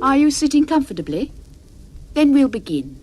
Are you sitting comfortably? Then we'll begin.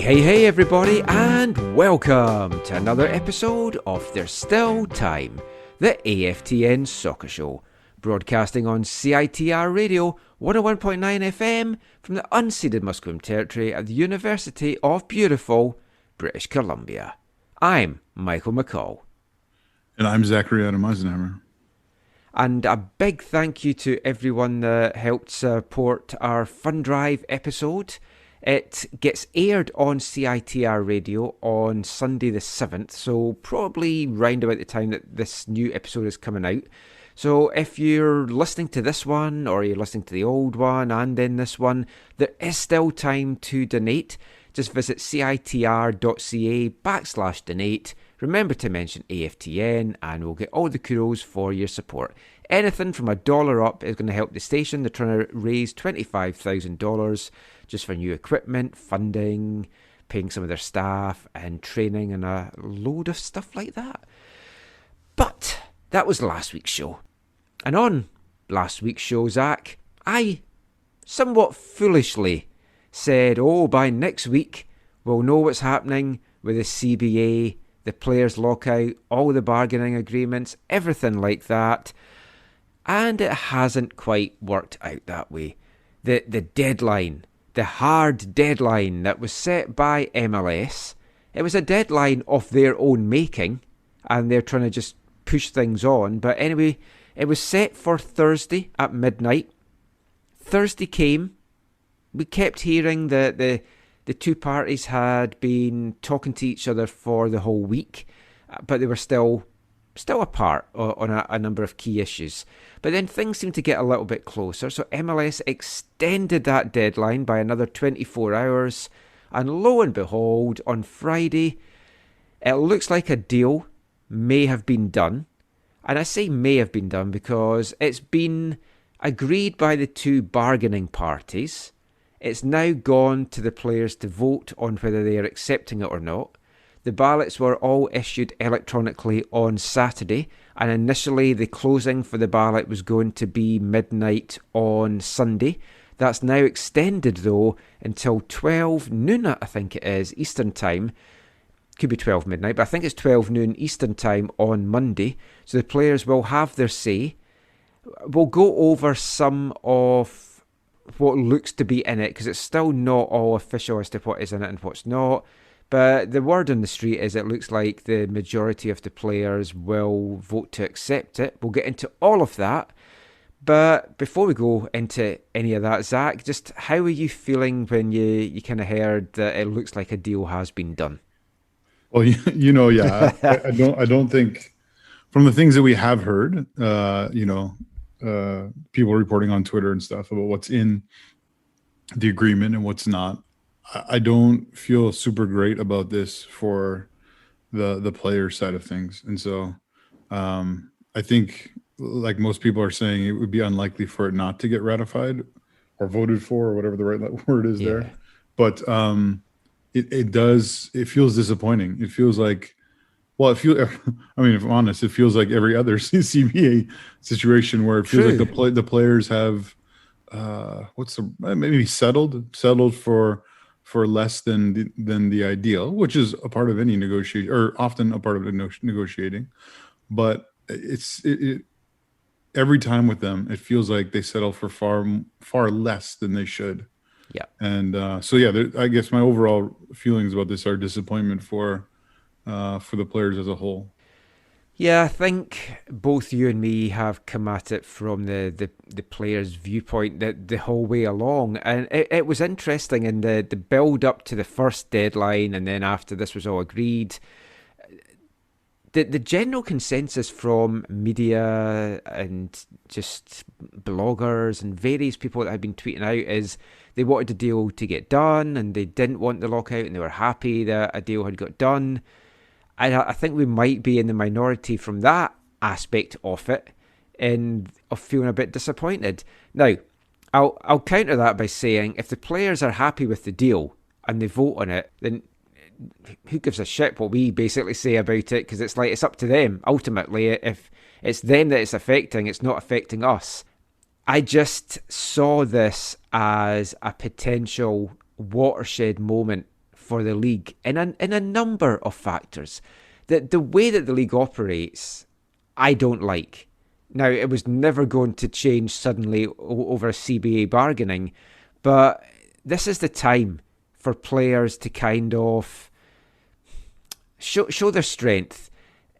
Hey everybody, and welcome to another episode of There's Still Time, the AFTN Soccer Show, broadcasting on CITR Radio 101.9 FM from the unceded Musqueam Territory at the University of beautiful British Columbia. I'm Michael McCall. And I'm Zachary Adam Eisenhower. And a big thank you to everyone that helped support our Fund Drive episode. It gets aired on CITR Radio on Sunday the 7th, so probably round about the time that this new episode is coming out. So if you're listening to this one, or you're listening to the old one and then this one, there is still time to donate. Just visit citr.ca/donate. Remember to mention AFTN and we'll get all the kudos for your support. Anything from $1 up is going to help the station. They're trying to raise $25,000 just for new equipment, funding, paying some of their staff and training and a load of stuff like that. But that was last week's show. And on last week's show, Zach, I somewhat foolishly said, by next week we'll know what's happening with the CBA, the players' lockout, all the bargaining agreements, everything like that. And it hasn't quite worked out that way. The deadline, the hard deadline that was set by MLS, it was a deadline of their own making, and they're trying to just push things on. But anyway, it was set for Thursday at midnight. Thursday came. We kept hearing that the two parties had been talking to each other for the whole week, but they were still apart on a number of key issues. But then things seemed to get a little bit closer, so MLS extended that deadline by another 24 hours, and lo and behold, on Friday, it looks like a deal may have been done. And I say may have been done because it's been agreed by the two bargaining parties. It's now gone to the players to vote on whether they are accepting it or not. The ballots were all issued electronically on Saturday, and initially the closing for the ballot was going to be midnight on Sunday. That's now extended, though, until 12 noon, I think it is, Eastern Time. Could be 12 midnight, but I think it's 12 noon Eastern Time on Monday. So the players will have their say. We'll go over some of what looks to be in it, because it's still not all official as to what is in it and what's not. But the word on the street is it looks like the majority of the players will vote to accept it. We'll get into all of that. But before we go into any of that, Zach, just how are you feeling when you kind of heard that it looks like a deal has been done? Well, I don't think, from the things that we have heard, people reporting on Twitter and stuff about what's in the agreement and what's not, I don't feel super great about this for the player side of things. And so I think, like most people are saying, it would be unlikely for it not to get ratified or voted for, or whatever the right word is there. But it feels disappointing. It feels like, if I'm honest, it feels like every other CBA situation where it feels like the players have maybe settled for less than the ideal, which is a part of any negotiation, or often a part of the negotiating. But if every time with them, it feels like they settle for far less than they should. Yeah. And I guess my overall feelings about this are disappointment for the players as a whole. Yeah, I think both you and me have come at it from the players' viewpoint the whole way along. And it was interesting in the build up to the first deadline, and then after this was all agreed. The general consensus from media and just bloggers and various people that have been tweeting out is they wanted the deal to get done and they didn't want the lockout and they were happy that a deal had got done. I think we might be in the minority from that aspect of it, and of feeling a bit disappointed. Now, I'll counter that by saying if the players are happy with the deal and they vote on it, then who gives a shit what we basically say about it? Because it's like, it's up to them. Ultimately, if it's them that it's affecting, it's not affecting us. I just saw this as a potential watershed moment for the league in a number of factors. The way that the league operates, I don't like. Now, it was never going to change suddenly over CBA bargaining, but this is the time for players to kind of show their strength.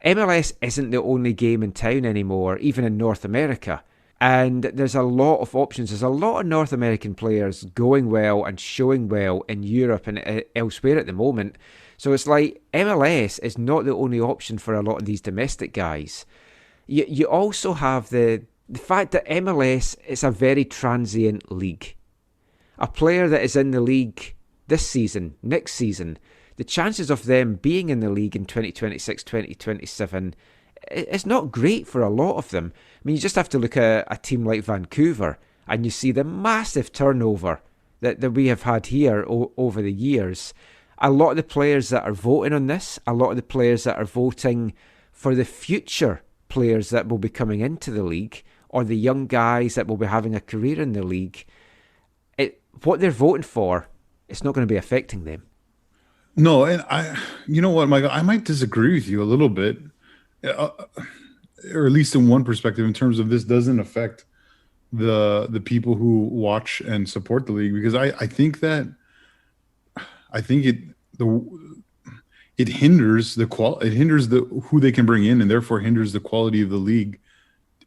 MLS isn't the only game in town anymore, even in North America. And there's a lot of options. There's a lot of North American players going well and showing well in Europe and elsewhere at the moment. So it's like MLS is not the only option for a lot of these domestic guys. You also have the fact that MLS is a very transient league. A player that is in the league this season, next season, the chances of them being in the league in 2026, 2027 it's not great for a lot of them. I mean, you just have to look at a team like Vancouver and you see the massive turnover that we have had here over the years. A lot of the players that are voting on this, a lot of the players that are voting for the future players that will be coming into the league or the young guys that will be having a career in the league, what they're voting for, it's not going to be affecting them. No, and you know what, Michael, I might disagree with you a little bit. Or at least in one perspective, in terms of this doesn't affect the people who watch and support the league, because I think it hinders the quality, it hinders who they can bring in, and therefore hinders the quality of the league,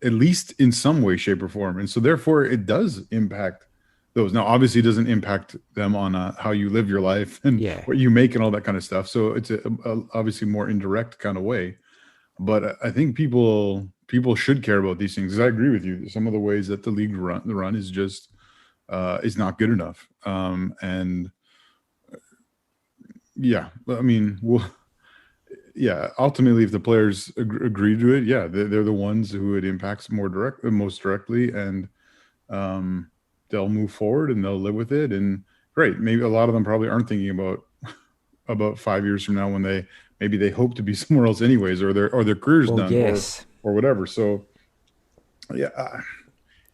at least in some way, shape, or form. And so therefore it does impact those. Now, obviously, it doesn't impact them on how you live your life and what you make and all that kind of stuff. So it's a obviously more indirect kind of way. But I think people should care about these things. I agree with you. Some of the ways that the league run is just is not good enough. And yeah, I mean, ultimately, if the players agree to it, they're the ones who it impacts most directly, and they'll move forward and they'll live with it. And great, maybe a lot of them probably aren't thinking about 5 years from now when maybe they hope to be somewhere else anyways, or their career's done, or whatever. So yeah,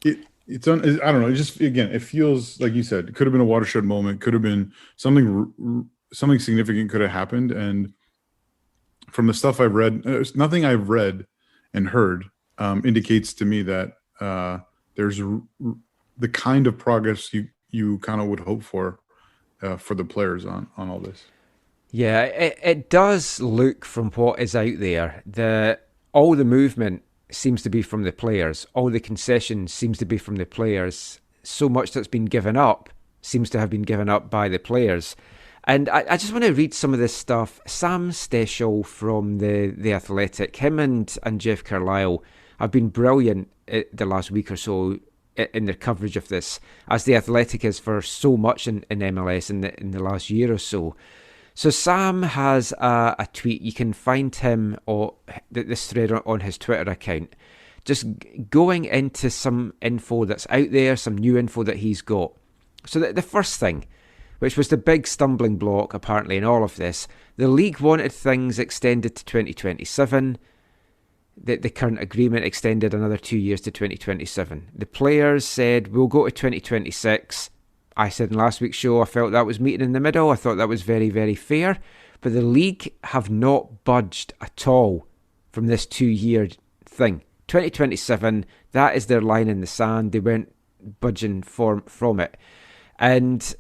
it's I don't know. It just, again, it feels like you said, it could have been a watershed moment, could have been something significant could have happened. And from the stuff I've read, nothing I've read and heard indicates to me that there's the kind of progress you kind of would hope for the players on all this. Yeah, it does look, from what is out there, that all the movement seems to be from the players. All the concessions seems to be from the players. So much that's been given up seems to have been given up by the players. And I just want to read some of this stuff. Sam Stechel from the Athletic, him and Jeff Carlisle have been brilliant the last week or so in their coverage of this, as the Athletic is for so much in MLS in the last year or so. So Sam has a tweet. You can find him or this thread on his Twitter account, just going into some info that's out there, some new info that he's got. So the first thing, which was the big stumbling block apparently in all of this, the league wanted things extended to 2027. The current agreement extended another 2 years to 2027. The players said, we'll go to 2026. I said in last week's show, I felt that was meeting in the middle. I thought that was very, very fair. But the league have not budged at all from this 2 year thing. 2027, that is their line in the sand. They weren't budging from it. And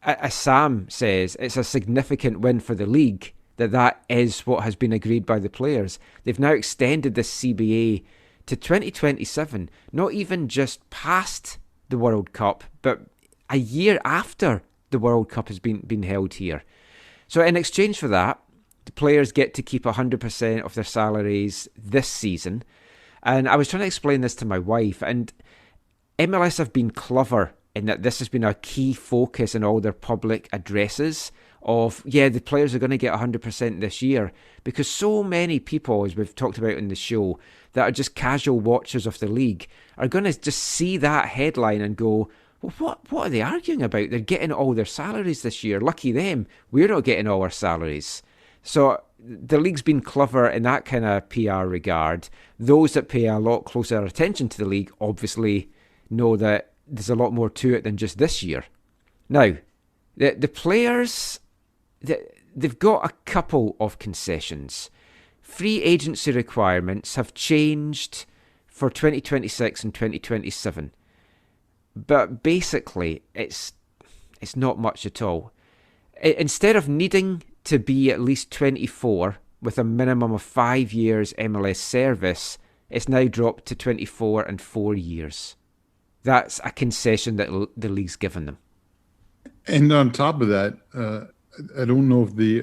as Sam says, it's a significant win for the league that is what has been agreed by the players. They've now extended the CBA to 2027, not even just past the World Cup, but a year after the World Cup has been held here. So in exchange for that, the players get to keep 100% of their salaries this season. And I was trying to explain this to my wife, and MLS have been clever in that this has been a key focus in all their public addresses of, the players are going to get 100% this year, because so many people, as we've talked about in the show, that are just casual watchers of the league are going to just see that headline and go, well, what are they arguing about? They're getting all their salaries this year. Lucky them. We're not getting all our salaries. So the league's been clever in that kind of PR regard. Those that pay a lot closer attention to the league obviously know that there's a lot more to it than just this year. Now, the players, they've got a couple of concessions. Free agency requirements have changed for 2026 and 2027. But basically, it's not much at all. Instead of needing to be at least 24 with a minimum of 5 years MLS service, it's now dropped to 24 and 4 years. That's a concession that the league's given them. And on top of that, I don't know if the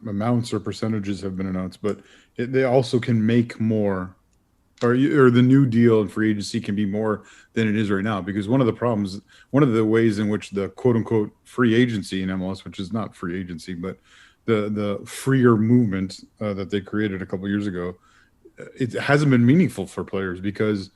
amounts or percentages have been announced, but they also can make more, or the new deal in free agency can be more than it is right now. Because one of the ways in which the quote unquote free agency in MLS, which is not free agency, but the freer movement that they created a couple years ago, it hasn't been meaningful for players, because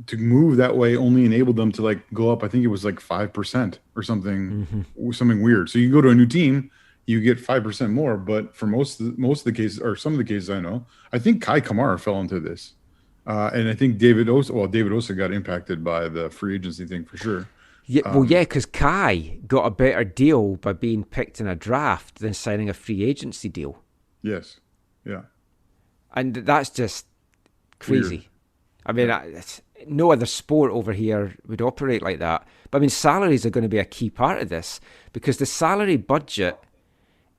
to move that way only enabled them to go up. I think it was 5% or something, something weird. So you go to a new team, you get 5% more. But for most of the cases, or some of the cases I know, I think Kai Kamara fell into this. And I think David Osa got impacted by the free agency thing for sure. Yeah, because Kai got a better deal by being picked in a draft than signing a free agency deal. Yes. Yeah. And that's just crazy. Weird. I mean, no other sport over here would operate like that. But I mean, salaries are going to be a key part of this, because the salary budget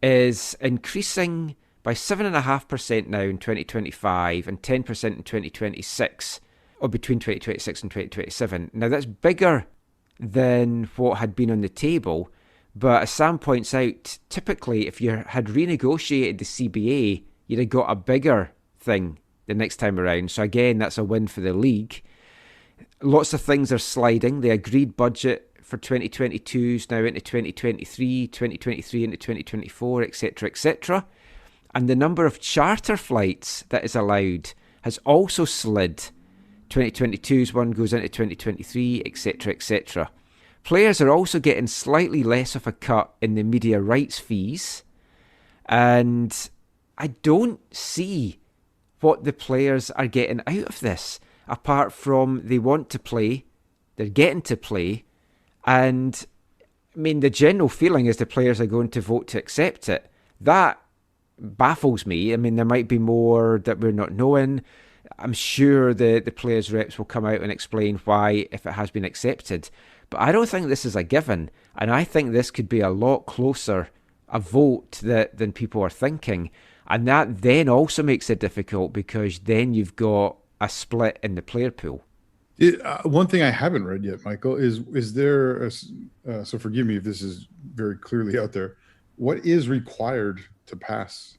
is increasing by 7.5% now in 2025 and 10% in 2026, or between 2026 and 2027. Now, that's bigger than what had been on the table. But as Sam points out, typically, if you had renegotiated the CBA, you'd have got a bigger thing the next time around. So again, that's a win for the league. Lots of things are sliding. The agreed budget for 2022 is now into 2023, 2023 into 2024, etc., etc. And the number of charter flights that is allowed has also slid. 2022's one goes into 2023, etc., etc. Players are also getting slightly less of a cut in the media rights fees. And I don't see what the players are getting out of this, apart from they want to play, they're getting to play, and I mean, the general feeling is the players are going to vote to accept it. That baffles me. I mean, there might be more that we're not knowing. I'm sure the players' reps will come out and explain why, if it has been accepted. But I don't think this is a given, and I think this could be a lot closer a vote than people are thinking. And that then also makes it difficult, because then you've got a split in the player pool. One thing I haven't read yet, Michael, is there so forgive me if this is very clearly out there, what is required to pass?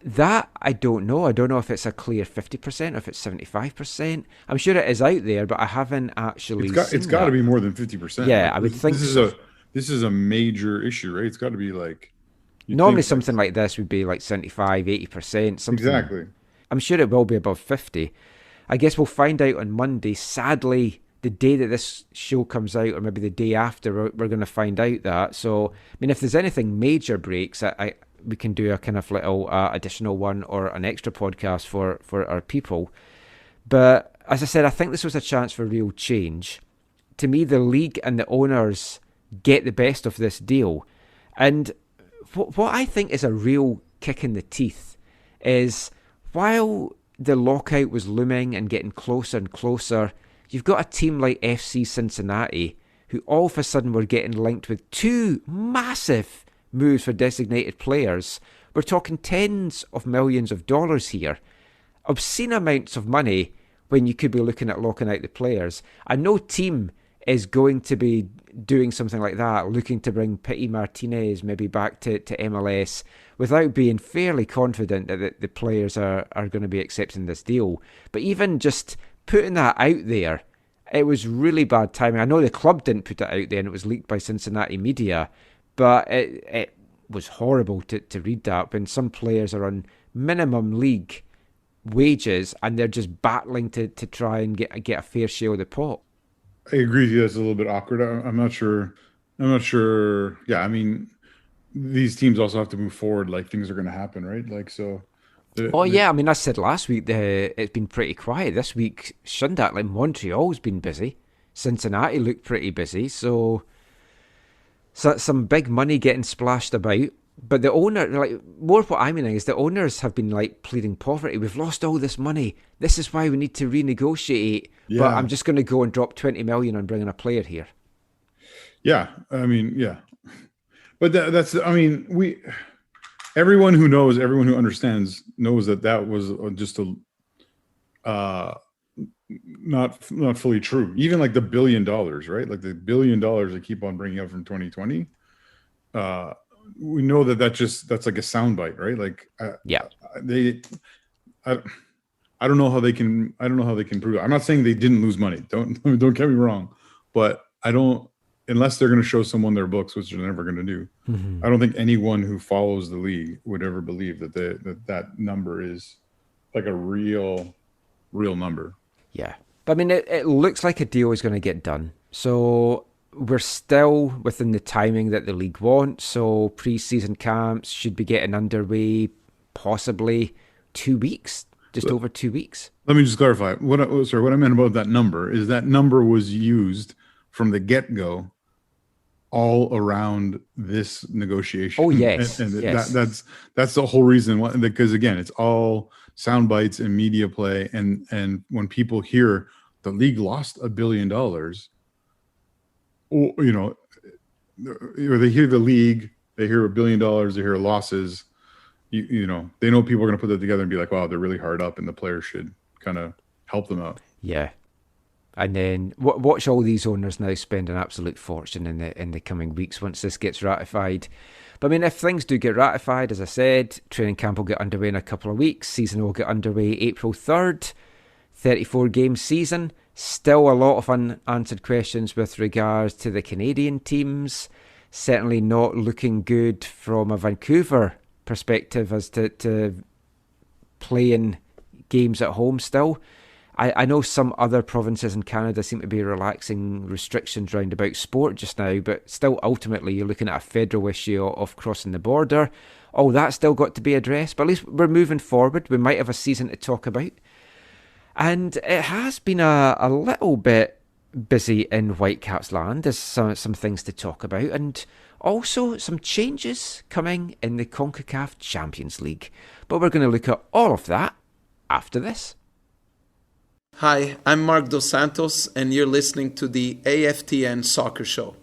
That I don't know. I don't know if it's a clear 50% or if it's 75%. I'm sure it is out there, but I haven't actually seen it's got to be more than 50%. Yeah, I would think this is a major issue, right? It's got to be normally something like this would be 75, 80%. Something. Exactly. I'm sure it will be above 50. I guess we'll find out on Monday. Sadly, the day that this show comes out, or maybe the day after, we're going to find out that. So, I mean, if there's anything major breaks, we can do a kind of little additional one or an extra podcast for our people. But as I said, I think this was a chance for real change. To me, the league and the owners get the best of this deal. And what I think is a real kick in the teeth is, while the lockout was looming and getting closer and closer, you've got a team like FC Cincinnati who all of a sudden were getting linked with 2 massive moves for designated players. We're talking tens of millions of dollars here. Obscene amounts of money when you could be looking at locking out the players. And no team is going to be doing something like that, looking to bring Pity Martinez maybe back to MLS without being fairly confident that the players are going to be accepting this deal. But even just putting that out there, it was really bad timing. I know the club didn't put it out there and it was leaked by Cincinnati media, but it was horrible to read that when some players are on minimum league wages and they're just battling to try and get a fair share of the pot. I agree with you. That's a little bit awkward. I'm not sure. Yeah, I mean, these teams also have to move forward. Like, things are going to happen, right? Like, so. Yeah. I mean, I said last week it's been pretty quiet. This week, Shundak, like Montreal's been busy. Cincinnati looked pretty busy. So some big money getting splashed about. But the owner, like, more what I'm meaning is the owners have been like pleading poverty. We've lost all this money. This is why we need to renegotiate. Yeah. But I'm just going to go and drop 20 million on bringing a player here. Yeah, I mean, yeah. But that's, I mean, everyone who understands knows that was just not fully true. Even like the $1 billion, right? Like the $1 billion they keep on bringing up from 2020. We know that's like a soundbite, right? Like, yeah, I don't know how they can prove it. I'm not saying they didn't lose money. Don't get me wrong, but unless they're going to show someone their books, which they're never going to do. Mm-hmm. I don't think anyone who follows the league would ever believe that number is like a real number. Yeah, but I mean, it looks like a deal is going to get done. So we're still within the timing that the league wants. So pre-season camps should be getting underway possibly 2 weeks, over 2 weeks. Let me just clarify. What I meant about that number is that number was used from the get-go all around this negotiation. Oh, yes. And yes. That's the whole reason why, because again, it's all sound bites and media play. And when people hear the league lost $1 billion, or, or they hear the league, they hear $1 billion, they hear losses, they know people are going to put that together and be like, wow, they're really hard up and the players should kind of help them out. Yeah. And then watch all these owners now spend an absolute fortune in the coming weeks once this gets ratified. But I mean, if things do get ratified, as I said, training camp will get underway in a couple of weeks. Season will get underway April 3rd. 34-game season. Still a lot of unanswered questions with regards to the Canadian teams. Certainly not looking good from a Vancouver perspective as to playing games at home still. I know some other provinces in Canada seem to be relaxing restrictions round about sport just now, but still ultimately you're looking at a federal issue of crossing the border. All that's still got to be addressed, but at least we're moving forward. We might have a season to talk about. And it has been a little bit busy in Whitecaps land. There's some things to talk about, and also some changes coming in the CONCACAF Champions League. But we're going to look at all of that after this. Hi, I'm Mark Dos Santos, and you're listening to the AFTN Soccer Show.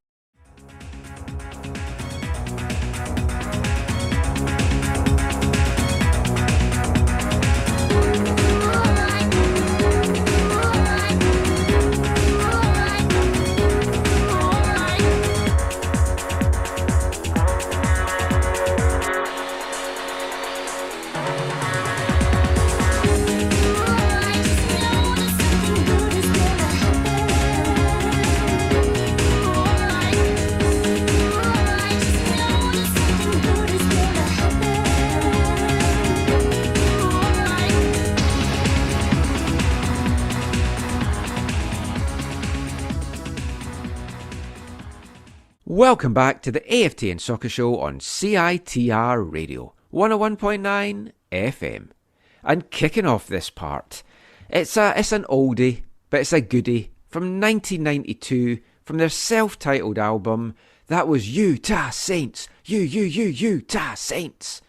Welcome back to the AFTN Soccer Show on CITR Radio, 101.9 FM. And kicking off this part, it's an oldie, but it's a goodie, from 1992, from their self-titled album, that was Utah Saints, Utah Saints.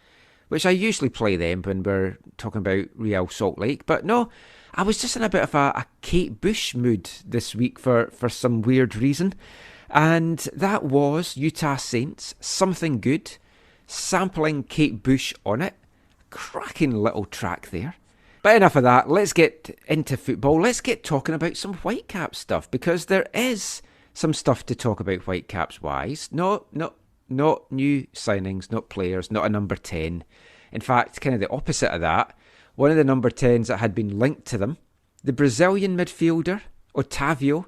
which I usually play them when we're talking about Real Salt Lake. But no, I was just in a bit of a Kate Bush mood this week for some weird reason. And that was Utah Saints, Something Good, sampling Kate Bush on it. Cracking little track there. But enough of that, let's get into football. Let's get talking about some Whitecaps stuff, because there is some stuff to talk about Whitecaps-wise. Not new signings, not players, not a number 10. In fact, kind of the opposite of that. One of the number 10s that had been linked to them, the Brazilian midfielder, Otavio.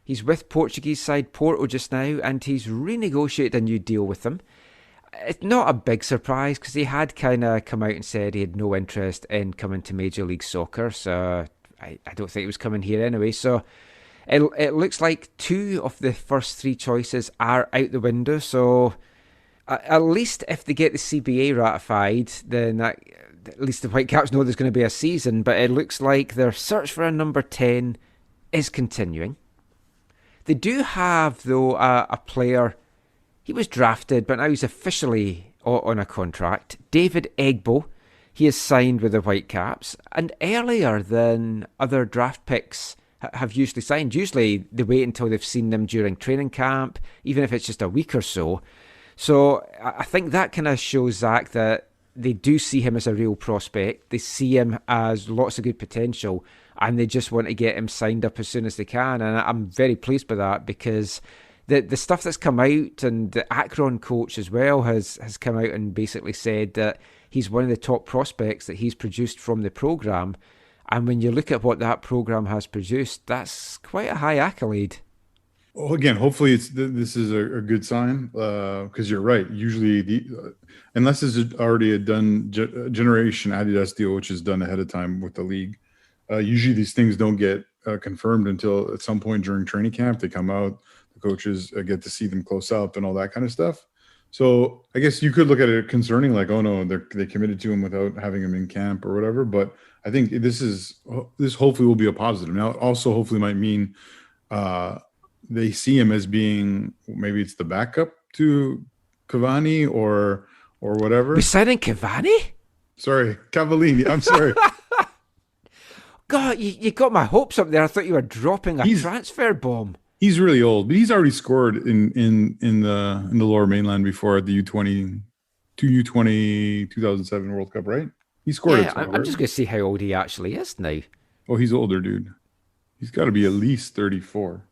He's with Portuguese side Porto just now, and he's renegotiated a new deal with them. It's not a big surprise, because he had kind of come out and said he had no interest in coming to Major League Soccer, so I don't think he was coming here anyway. So it looks like 2 of the first 3 choices are out the window, so at least if they get the CBA ratified, then at least the Whitecaps know there's going to be a season, but it looks like their search for a number 10 is continuing. They do have, though, a player. He was drafted, but now he's officially on a contract. David Egbo. He is signed with the Whitecaps, and earlier than other draft picks have usually signed. Usually they wait until they've seen them during training camp, even if it's just a week or so. So I think that kind of shows Zach that they do see him as a real prospect. They see him as lots of good potential, and they just want to get him signed up as soon as they can. And I'm very pleased by that, because the stuff that's come out, and the Akron coach as well has come out and basically said that he's one of the top prospects that he's produced from the programme. And when you look at what that programme has produced, that's quite a high accolade. Well, again, hopefully this is a good sign, because you're right. Usually, unless it's already a done generation Adidas deal, which is done ahead of time with the league, usually these things don't get confirmed until at some point during training camp. They come out, the coaches get to see them close up and all that kind of stuff. So I guess you could look at it concerning, like, oh no, they committed to him without having him in camp or whatever. But I think this hopefully will be a positive. Now, it also hopefully might mean they see him as being, maybe it's the backup to Cavani or whatever. We're signing Cavani? Sorry, Cavallini. I'm sorry. God, you got my hopes up there. I thought you were dropping a transfer bomb. He's really old, but he's already scored in the Lower Mainland before at the U20 2007 World Cup, right? He scored it. I'm just going to see how old he actually is now. Oh, he's older, dude. He's got to be at least 34.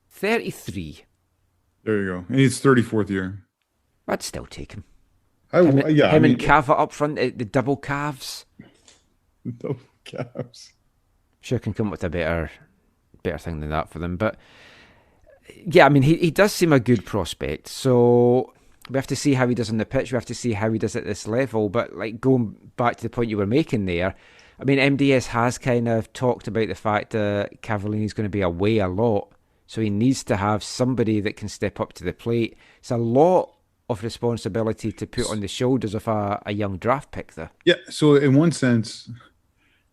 33. There you go. And he's 34th year. I'd still take him. Him and Cava up front, the double calves. Double calves. Sure can come up with a better thing than that for them. But yeah, I mean, he does seem a good prospect. So we have to see how he does on the pitch. We have to see how he does at this level. But like, going back to the point you were making there, I mean, MDS has kind of talked about the fact that Cavallini's going to be away a lot. So he needs to have somebody that can step up to the plate. It's a lot of responsibility to put on the shoulders of a young draft pick there. Yeah, so in one sense,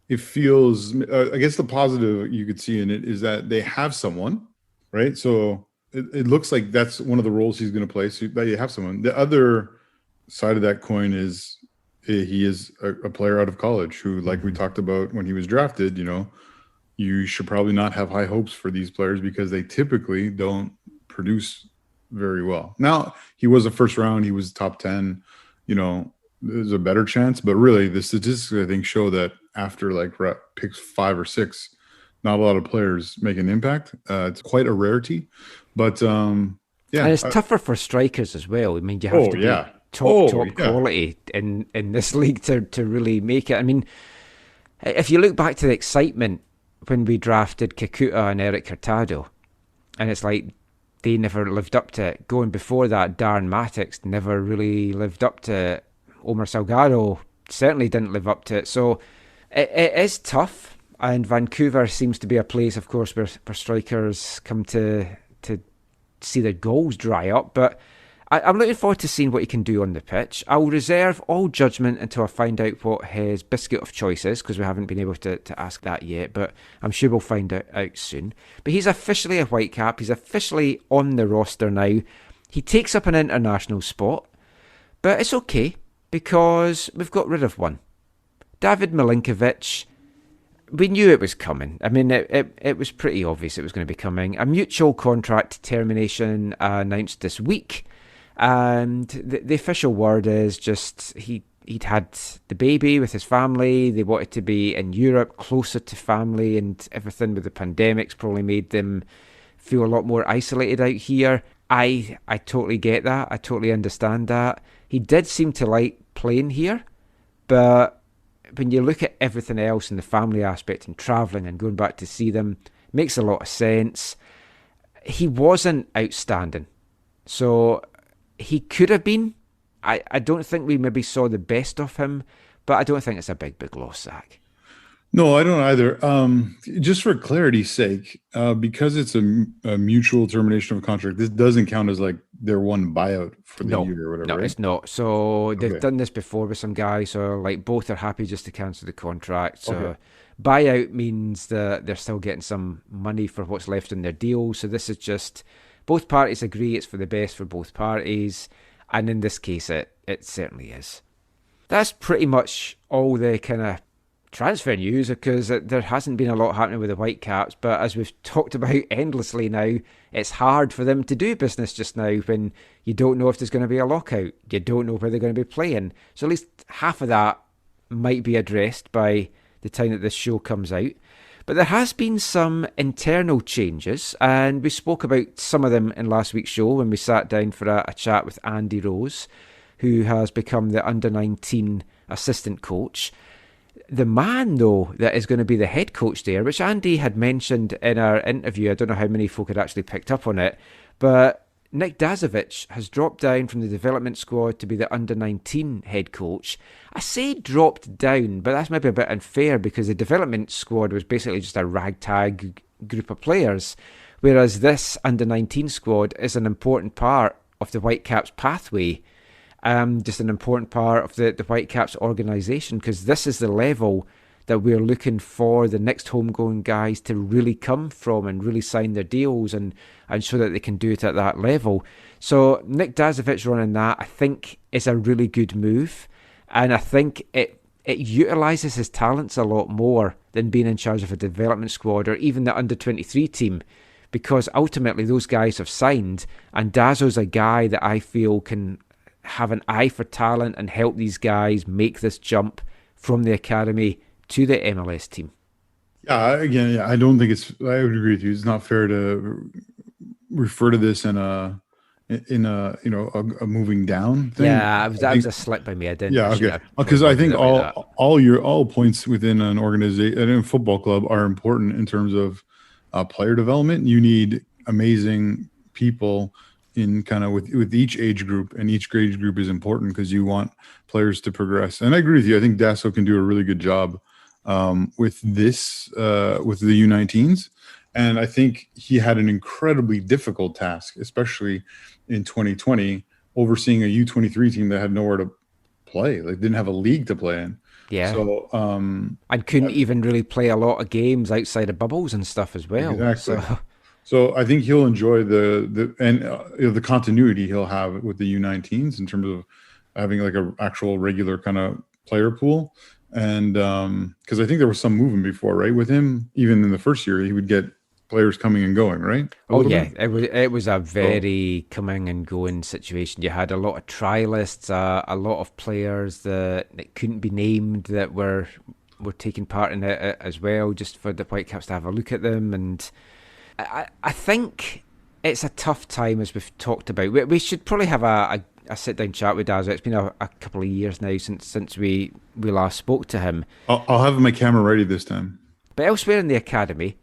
it feels, I guess the positive you could see in it is that they have someone, right? So it looks like that's one of the roles he's going to play, so that you have someone. The other side of that coin is he is a player out of college who, like we talked about when he was drafted, you should probably not have high hopes for these players because they typically don't produce very well. Now, he was a first round, he was top 10, there's a better chance, but really the statistics I think show that after like picks 5 or 6, not a lot of players make an impact. It's quite a rarity, but yeah. And it's tougher for strikers as well. I mean, you have to be top quality in this league to really make it. I mean, if you look back to the excitement when we drafted Kakuta and Eric Hurtado, and it's like they never lived up to it. Going before that, Darren Mattix never really lived up to it. Omar Salgado certainly didn't live up to it. So it is tough, and Vancouver seems to be a place, of course, where strikers come to see their goals dry up. But I'm looking forward to seeing what he can do on the pitch. I will reserve all judgment until I find out what his biscuit of choice is, because we haven't been able to ask that yet, but I'm sure we'll find out soon. But he's officially a Whitecap. He's officially on the roster now. He takes up an international spot, but it's okay. because we've got rid of one. David Milinkovic, we knew it was coming. I mean, it was pretty obvious it was going to be coming. A mutual contract termination announced this week. And the official word is just he'd had the baby with his family. They wanted to be in Europe, closer to family, and everything with the pandemic's probably made them feel a lot more isolated out here. I totally get that. I totally understand that. He did seem to like playing here, but when you look at everything else and the family aspect and travelling and going back to see them, it makes a lot of sense. He wasn't outstanding. So he could have been. I don't think we maybe saw the best of him, but I don't think it's a big loss, Zach. No, I don't either. Just for clarity's sake, because it's a mutual termination of a contract, this doesn't count as like their one buyout for the year or whatever. No, right? It's not. So they've done this before with some guys, so like both are happy just to cancel the contract. So buyout means that they're still getting some money for what's left in their deal. So this is just both parties agree it's for the best for both parties. And in this case, it certainly is. That's pretty much all the kind of transfer news, because there hasn't been a lot happening with the Whitecaps. But as we've talked about endlessly now, it's hard for them to do business just now when you don't know if there's going to be a lockout. You don't know where they're going to be playing. So at least half of that might be addressed by the time that this show comes out. But there has been some internal changes, and we spoke about some of them in last week's show when we sat down for a chat with Andy Rose, who has become the under-19 assistant coach. The man, though, that is going to be the head coach there, which Andy had mentioned in our interview, I don't know how many folk had actually picked up on it, but Nick Dazovic has dropped down from the development squad to be the under-19 head coach. I say dropped down, but that's maybe a bit unfair because the development squad was basically just a ragtag group of players, whereas this under-19 squad is an important part of the Whitecaps pathway, just an important part of the Whitecaps organisation, because this is the level that we're looking for the next homegrown guys to really come from and really sign their deals and show that they can do it at that level. So Nick Dazovic running that, I think, is a really good move. And I think it utilises his talents a lot more than being in charge of a development squad or even the under-23 team, because ultimately those guys have signed, and Dazo's a guy that I feel can have an eye for talent and help these guys make this jump from the academy to the MLS team. Yeah, I don't think I would agree with you. It's not fair to refer to this in a moving down thing. Yeah, that was a slip by me. I didn't. Yeah, okay. Because I think all points within an organization and a football club are important in terms of player development. You need amazing people in kind of with each age group, and each age group is important because you want players to progress. And I agree with you. I think Dasso can do a really good job with this, with the U19s. And I think he had an incredibly difficult task, especially in 2020, overseeing a U23 team that had nowhere to play, like didn't have a league to play in. Yeah. So, and couldn't even really play a lot of games outside of bubbles and stuff as well. Exactly. So I think he'll enjoy the continuity he'll have with the U19s in terms of having like an actual regular kind of player pool. And because I think there was some movement before, right? With him, even in the first year, he would get players coming and going, right? It was a very coming and going situation. You had a lot of trialists, a lot of players that couldn't be named that were taking part in it as well, just for the Whitecaps to have a look at them. And I think it's a tough time, as we've talked about. We should probably have a sit-down chat with Daz. It's been a couple of years now since we last spoke to him. I'll have my camera ready this time. But elsewhere in the academy,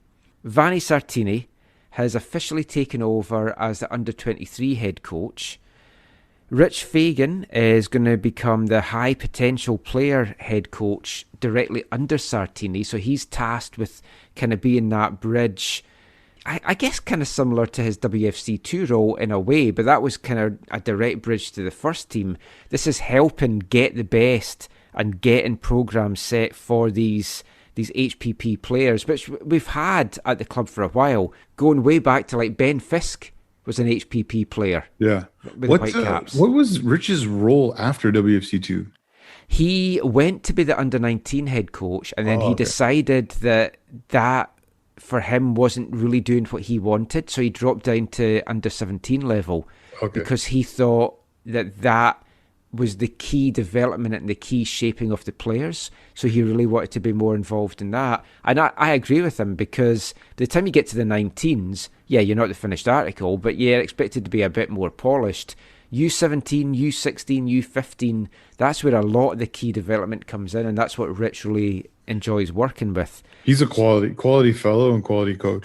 Vanni Sartini has officially taken over as the under-23 head coach. Rich Fagan is going to become the high potential player head coach directly under Sartini. So he's tasked with kind of being that bridge, I guess kind of similar to his WFC2 role in a way, but that was kind of a direct bridge to the first team. This is helping get the best and getting programs set for these HPP players, which we've had at the club for a while, going way back to like Ben Fisk was an HPP player. Yeah. With the Whitecaps. What was Rich's role after WFC2? He went to be the under-19 head coach, and then he decided that for him wasn't really doing what he wanted, so he dropped down to under-17 level because he thought that was the key development and the key shaping of the players. So he really wanted to be more involved in that. And I agree with him, because by the time you get to the 19s, you're not the finished article, but you're expected to be a bit more polished. U17, U16, U15, that's where a lot of the key development comes in, and that's what Rich really enjoys working with. He's a quality fellow and quality coach.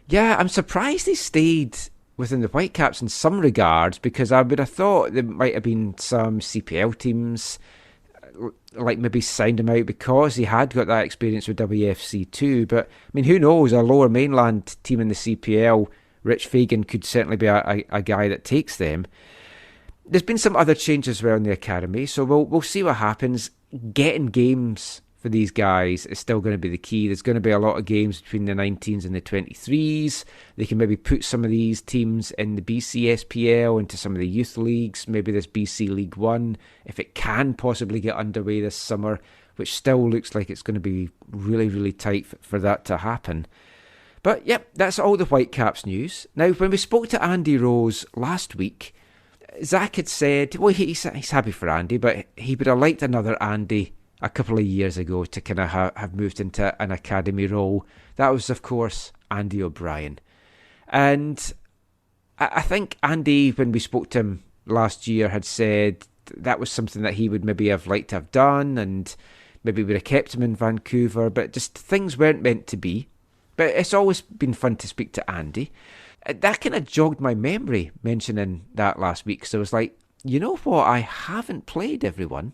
Yeah, I'm surprised he stayed within the Whitecaps in some regards, because I would have thought there might have been some CPL teams like maybe signed him out because he had got that experience with WFC too. But I mean, who knows? A lower mainland team in the CPL, Rich Fagan could certainly be a guy that takes them. There's been some other changes as well in the academy, so we'll see what happens. Getting games for these guys is still going to be the key. There's going to be a lot of games between the 19s and the 23s. They can maybe put some of these teams in the BCSPL, into some of the youth leagues, maybe this BC League One, if it can possibly get underway this summer, which still looks like it's going to be really, really tight for that to happen. But yep, that's all the Whitecaps news. Now, when we spoke to Andy Rose last week, Zach had said, well, he's happy for Andy, but he would have liked another Andy a couple of years ago to kind of have moved into an academy role. That was, of course, Andy O'Brien. And I think Andy, when we spoke to him last year, had said that was something that he would maybe have liked to have done, and maybe would have kept him in Vancouver, but just things weren't meant to be. But it's always been fun to speak to Andy. That kind of jogged my memory, mentioning that last week. So I was like, you know what? I haven't played, everyone.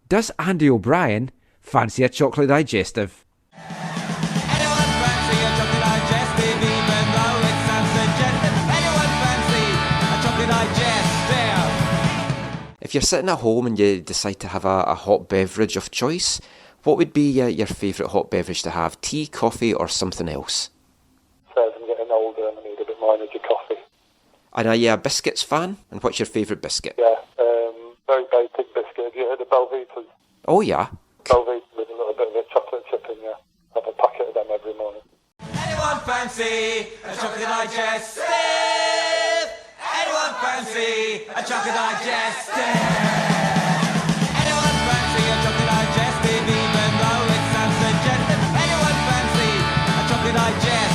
Does Andy O'Brien fancy a chocolate digestive? Anyone fancy a chocolate digestive, even though it sounds suggestive? Anyone fancy a chocolate digestive? If you're sitting at home and you decide to have a hot beverage of choice, what would be your favourite hot beverage to have? Tea, coffee, or something else? So as I'm getting older and I need a bit more energy, coffee. And are you a biscuits fan? And what's your favourite biscuit? Yeah, very basic biscuit. Have you heard of Belvitas? Oh yeah. Belvitas with a little bit of a chocolate chip in there. I have a packet of them every morning. Anyone fancy a chocolate digestive? Anyone fancy a chocolate digestive? Anyone fancy a chocolate digestive, even though it sounds suggestive? Anyone fancy a chocolate digestive?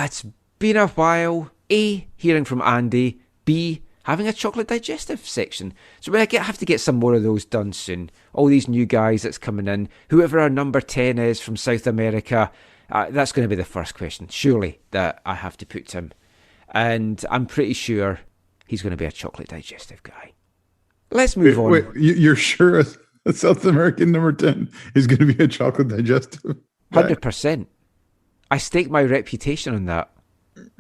It's been a while. A, hearing from Andy. B, having a chocolate digestive section. So we have to get some more of those done soon. All these new guys that's coming in, whoever our number 10 is from South America, that's going to be the first question, surely, that I have to put to him. And I'm pretty sure he's going to be a chocolate digestive guy. Let's move on. Wait, you're sure a South American number 10 is going to be a chocolate digestive? 100%. I stake my reputation on that.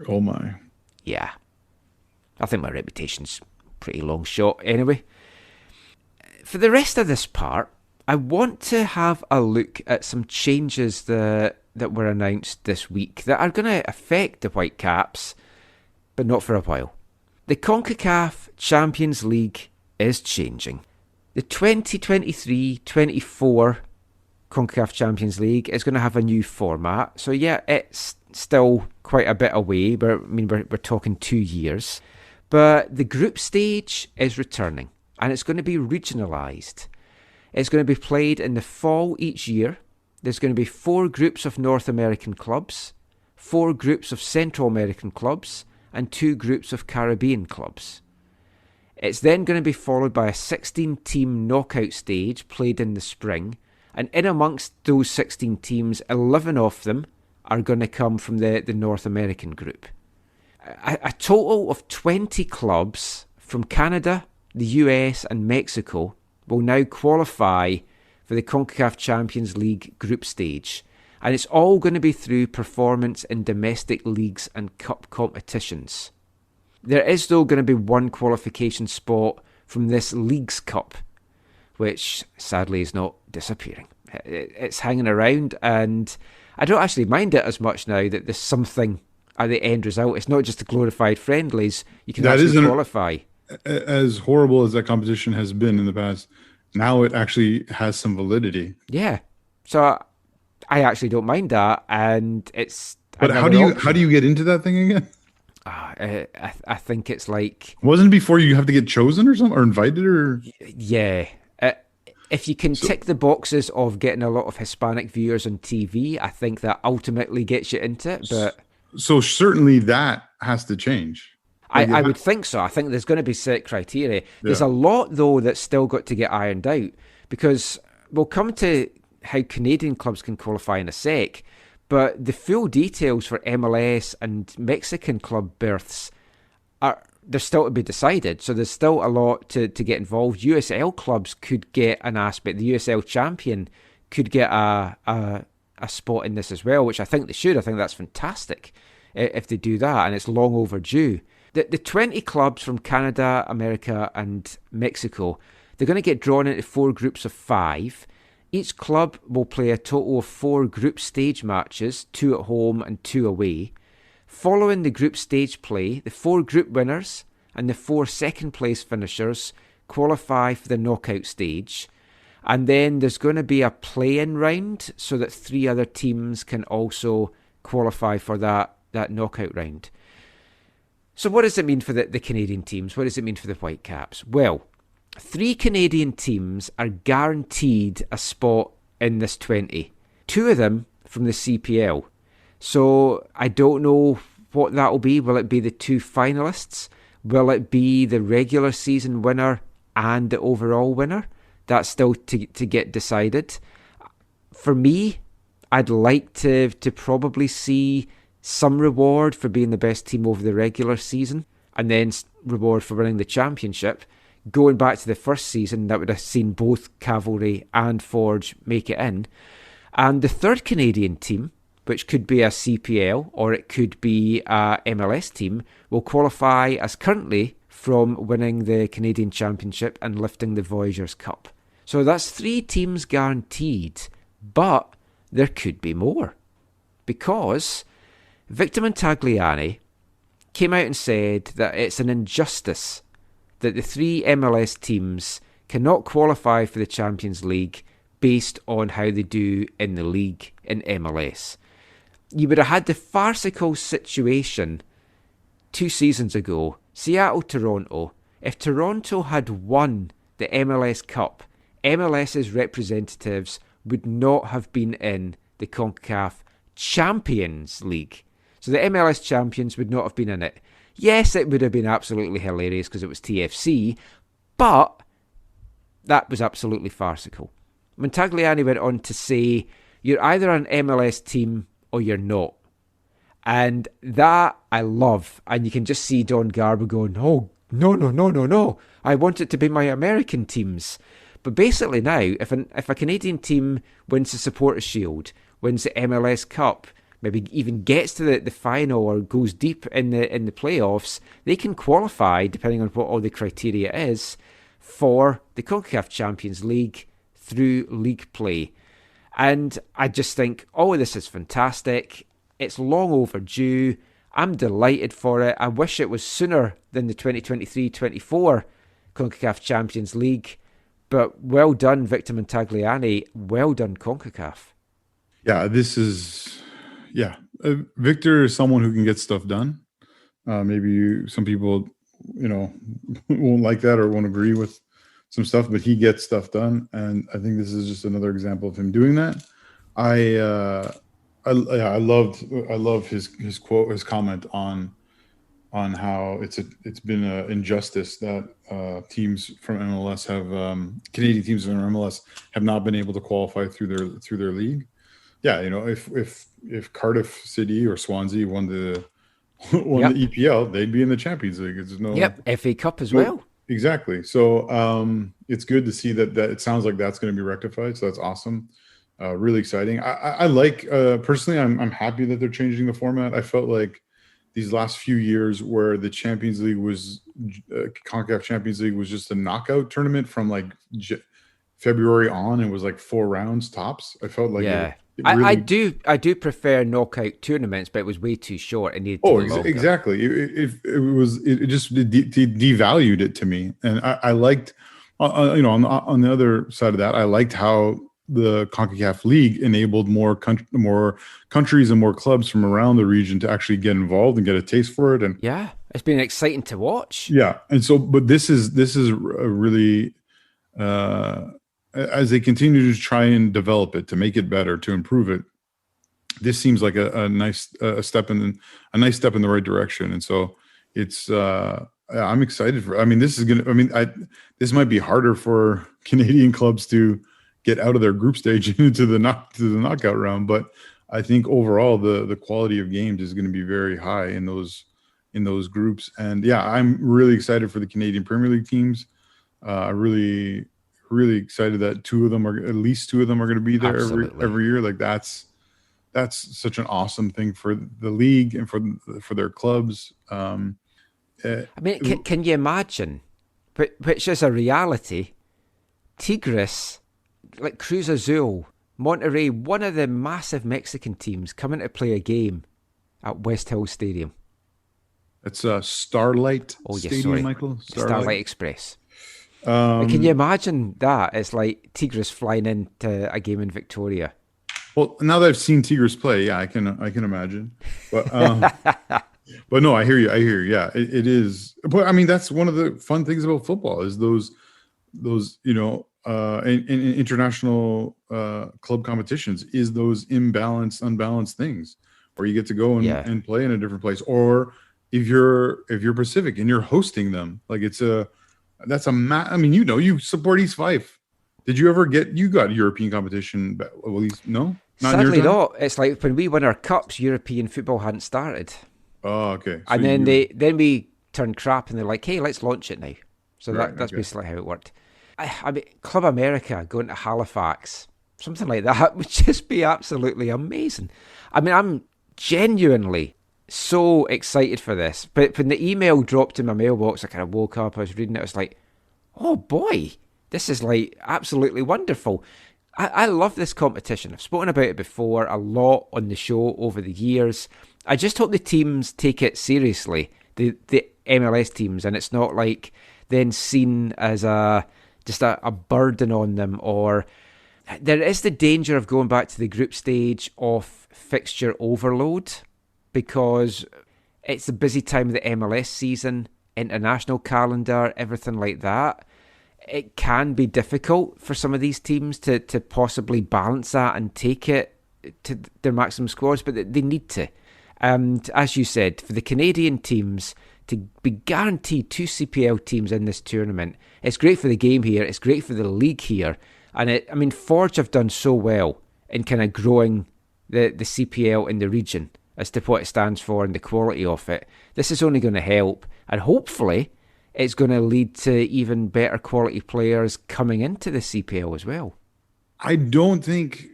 Oh my. Yeah. I think my reputation's pretty long shot anyway. For the rest of this part, I want to have a look at some changes that were announced this week that are going to affect the Whitecaps, but not for a while. The CONCACAF Champions League is changing. The 2023-24 CONCACAF Champions League is going to have a new format. So yeah, it's still quite a bit away, but we're talking 2 years. But the group stage is returning, and it's going to be regionalised. It's going to be played in the fall each year. There's going to be 4 groups of North American clubs, 4 groups of Central American clubs, and 2 groups of Caribbean clubs. It's then going to be followed by a 16-team knockout stage played in the spring, and in amongst those 16 teams, 11 of them are going to come from the North American group. A total of 20 clubs from Canada, the US and Mexico will now qualify for the CONCACAF Champions League group stage. And it's all going to be through performance in domestic leagues and cup competitions. There is though going to be one qualification spot from this Leagues Cup, which sadly is not disappearing. It's hanging around, and I don't actually mind it as much now that there's something at the end result. It's not just the glorified friendlies. You can actually qualify. as horrible as that competition has been in the past, now it actually has some validity. Yeah. So I actually don't mind that, and it's But another how do you get into that thing again? I think it's like, Wasn't it before you have to get chosen or something, or invited, or yeah. If you can tick the boxes of getting a lot of Hispanic viewers on TV, I think that ultimately gets you into it. But so certainly that has to change. I would think so. I think there's going to be set criteria. There's a lot, though, that's still got to get ironed out, because we'll come to how Canadian clubs can qualify in a sec, but the full details for MLS and Mexican club berths they're still to be decided. So there's still a lot to get involved. USL clubs could get an aspect. The USL champion could get a spot in this as well, which I think they should. I think that's fantastic if they do that, and it's long overdue. The 20 clubs from Canada, America, and Mexico, they're going to get drawn into 4 groups of 5. Each club will play a total of 4 group stage matches, 2 at home and 2 away. Following the group stage play, the 4 group winners and the 4 second place finishers qualify for the knockout stage. And then there's going to be a play-in round so that 3 other teams can also qualify for that knockout round. So what does it mean for the Canadian teams? What does it mean for the Whitecaps? Well, 3 Canadian teams are guaranteed a spot in this 20. 2 of them from the CPL. So I don't know what that will be. Will it be the 2 finalists? Will it be the regular season winner and the overall winner? That's still to get decided. For me, I'd like to probably see some reward for being the best team over the regular season, and then reward for winning the championship. Going back to the first season, that would have seen both Cavalry and Forge make it in. And the 3rd Canadian team, which could be a CPL or it could be a MLS team, will qualify as currently from winning the Canadian Championship and lifting the Voyageurs Cup. So that's 3 teams guaranteed, but there could be more. Because Victor Montagliani came out and said that it's an injustice that the 3 MLS teams cannot qualify for the Champions League based on how they do in the league in MLS. You would have had the farcical situation 2 seasons ago, Seattle-Toronto. If Toronto had won the MLS Cup, MLS's representatives would not have been in the CONCACAF Champions League. So the MLS champions would not have been in it. Yes, it would have been absolutely hilarious because it was TFC, but that was absolutely farcical. Montagliani went on to say, you're either an MLS team or you're not. And that I love. And you can just see Don Garber going, oh, no. I want it to be my American teams. But basically now, if a Canadian team wins the Supporters' Shield, wins the MLS Cup, maybe even gets to the final or goes deep in the playoffs, they can qualify, depending on what all the criteria is, for the CONCACAF Champions League through league play. And I just think, oh, this is fantastic. It's long overdue. I'm delighted for it. I wish it was sooner than the 2023-24 CONCACAF Champions League. But well done, Victor Montagliani. Well done, CONCACAF. Yeah, Victor is someone who can get stuff done. Maybe some people, won't like that or won't agree with some stuff, but he gets stuff done, and I think this is just another example of him doing that. I love his quote, his comment on how it's been an injustice that teams from MLS Canadian teams from MLS have not been able to qualify through their league. Yeah, if Cardiff City or Swansea won the EPL, they'd be in the Champions League. FA Cup as well. Exactly. So it's good to see that it sounds like that's going to be rectified. So that's awesome. Really exciting. I like personally, I'm happy that they're changing the format. I felt like these last few years where the Champions League was CONCACAF Champions League was just a knockout tournament from like February on. It was like 4 rounds tops. I felt like I do prefer knockout tournaments, but it was way too short. It needed to be longer. Exactly. It just devalued it to me, and I liked, on the other side of that, I liked how the CONCACAF League enabled more countries and more clubs from around the region to actually get involved and get a taste for it. And yeah, it's been exciting to watch. Yeah, and so, but this is a really, as they continue to try and develop it, to make it better, to improve it, this seems like a nice step in the right direction. And so it's I'm excited for. I mean, this this might be harder for Canadian clubs to get out of their group stage into the knockout round, but I think overall the quality of games is going to be very high in those groups. And yeah, I'm really excited for the Canadian Premier League teams. Really excited that at least two of them are going to be there every year. Like that's such an awesome thing for the league and for their clubs. I mean, can you imagine, which is a reality, Tigres, like Cruz Azul, Monterrey, one of the massive Mexican teams coming to play a game at West Hill Stadium. It's Starlight Stadium, Michael? Starlight Express. Can you imagine that? It's like Tigres flying into a game in Victoria. Well, now that I've seen Tigres play, yeah, I can imagine. But but no, I hear you. Yeah, it is. But I mean, that's one of the fun things about football is those in international club competitions is those unbalanced things where you get to go and play in a different place, or if you're Pacific and you're hosting them, like you support East Fife. Did you ever got European competition? At least no, sadly not. It's like when we won our cups, European football hadn't started. Oh, okay. So and then we turned crap, and they're like, "Hey, let's launch it now." So that's basically how it worked. I mean, Club America going to Halifax, something like that would just be absolutely amazing. I mean, I'm genuinely so excited for this. But when the email dropped in my mailbox, I kind of woke up, I was reading it, I was like, oh boy, this is like absolutely wonderful. I love this competition. I've spoken about it before a lot on the show over the years. I just hope the teams take it seriously, the MLS teams, and it's not like then seen as just a burden on them, or there is the danger of going back to the group stage of fixture overload, because it's a busy time of the MLS season, international calendar, everything like that. It can be difficult for some of these teams to possibly balance that and take it to their maximum scores, but they need to. And as you said, for the Canadian teams to be guaranteed 2 CPL teams in this tournament, it's great for the game here, it's great for the league here. And Forge have done so well in kind of growing the CPL in the region as to what it stands for and the quality of it. This is only going to help, and hopefully it's going to lead to even better quality players coming into the CPL as well. I don't think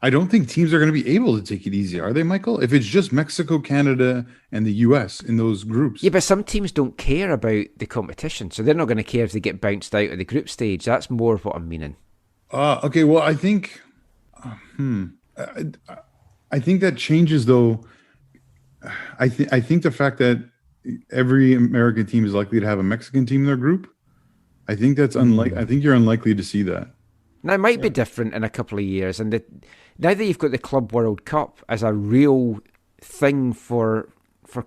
teams are going to be able to take it easy, are they, Michael? If it's just Mexico, Canada, and the US in those groups. Yeah, but some teams don't care about the competition, so they're not going to care if they get bounced out of the group stage. That's more what I'm meaning. Okay, well, I think I think that changes, though. I think the fact that every American team is likely to have a Mexican team in their group, I think that's unlikely. I think you're unlikely to see that. Now, it might be different in a couple of years, and now that you've got the Club World Cup as a real thing for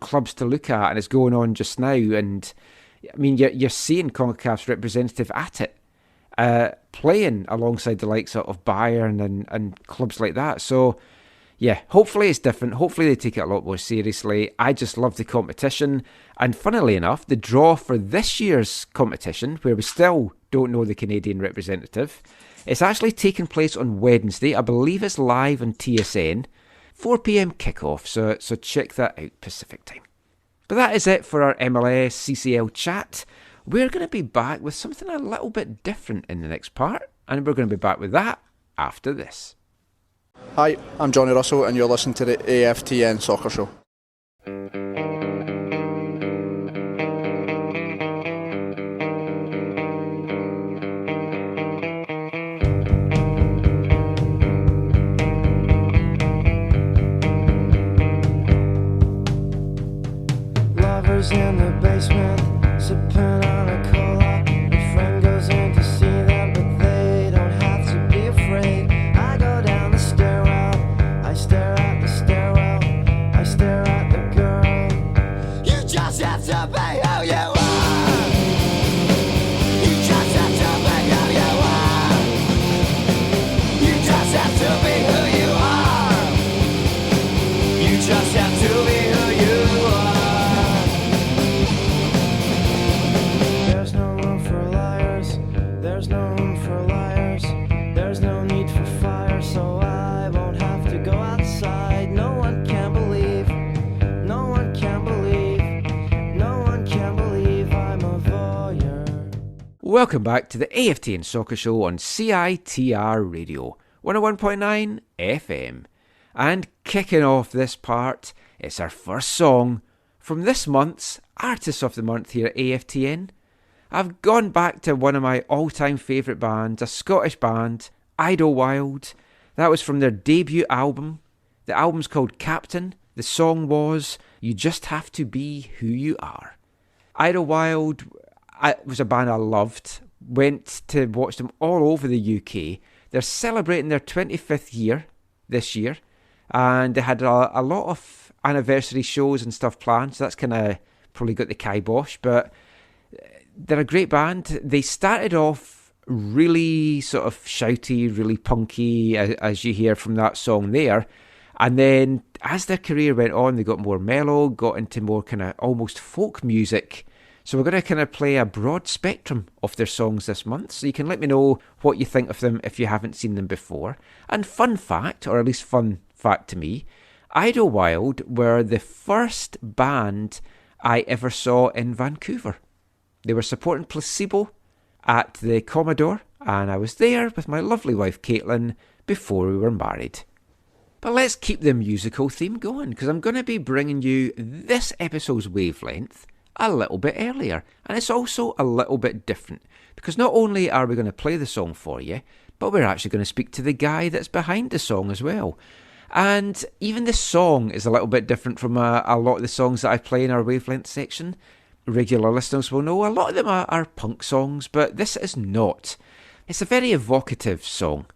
clubs to look at, and it's going on just now, and I mean, you're seeing CONCACAF's representative at it, playing alongside the likes of Bayern and clubs like that. So, yeah, hopefully it's different. Hopefully they take it a lot more seriously. I just love the competition. And funnily enough, the draw for this year's competition, where we still don't know the Canadian representative, it's actually taking place on Wednesday. I believe it's live on TSN. 4 p.m. kickoff, so check that out, Pacific time. But that is it for our MLS CCL chat. We're going to be back with something a little bit different in the next part, and we're going to be back with that after this. Hi, I'm Johnny Russell, and you're listening to the AFTN Soccer Show. neighbors in the basement sipping on a cola. My friend goes in to see them, but they don't have to be afraid. I go down the stairwell, I stare at the stairwell, I stare at the girl. You just have to be who you are. You just have to be who you are. You just have to be who you are. You just have to be who you are. There's no room for liars. There's no room for liars. There's no need for fire, so I won't have to go outside. No one can believe. No one can believe. No one can believe I'm a voyeur. Welcome back to the AFTN Soccer Show on CITR Radio, 101.9 FM. And kicking off this part, it's our first song from this month's Artist of the Month here at AFTN. I've gone back to one of my all-time favourite bands, a Scottish band, Idlewild. That was from their debut album. The album's called Captain. The song was You Just Have to Be Who You Are. Idlewild was a band I loved. Went to watch them all over the UK. They're celebrating their 25th year this year. And they had a lot of anniversary shows and stuff planned. So that's kind of probably got the kibosh. But they're a great band. They started off really sort of shouty, really punky, as you hear from that song there. And then as their career went on, they got more mellow, got into more kind of almost folk music. So we're going to kind of play a broad spectrum of their songs this month. So you can let me know what you think of them if you haven't seen them before. And fun fact, or at least fun fact to me, Idlewild were the first band I ever saw in Vancouver. They were supporting Placebo at the Commodore, and I was there with my lovely wife Caitlin before we were married. But let's keep the musical theme going, because I'm going to be bringing you this episode's Wavelength a little bit earlier, and it's also a little bit different, because not only are we going to play the song for you, but we're actually going to speak to the guy that's behind the song as well. And even the song is a little bit different from a lot of the songs that I play in our Wavelength section. Regular listeners will know a lot of them are punk songs, but this is not. It's a very evocative song.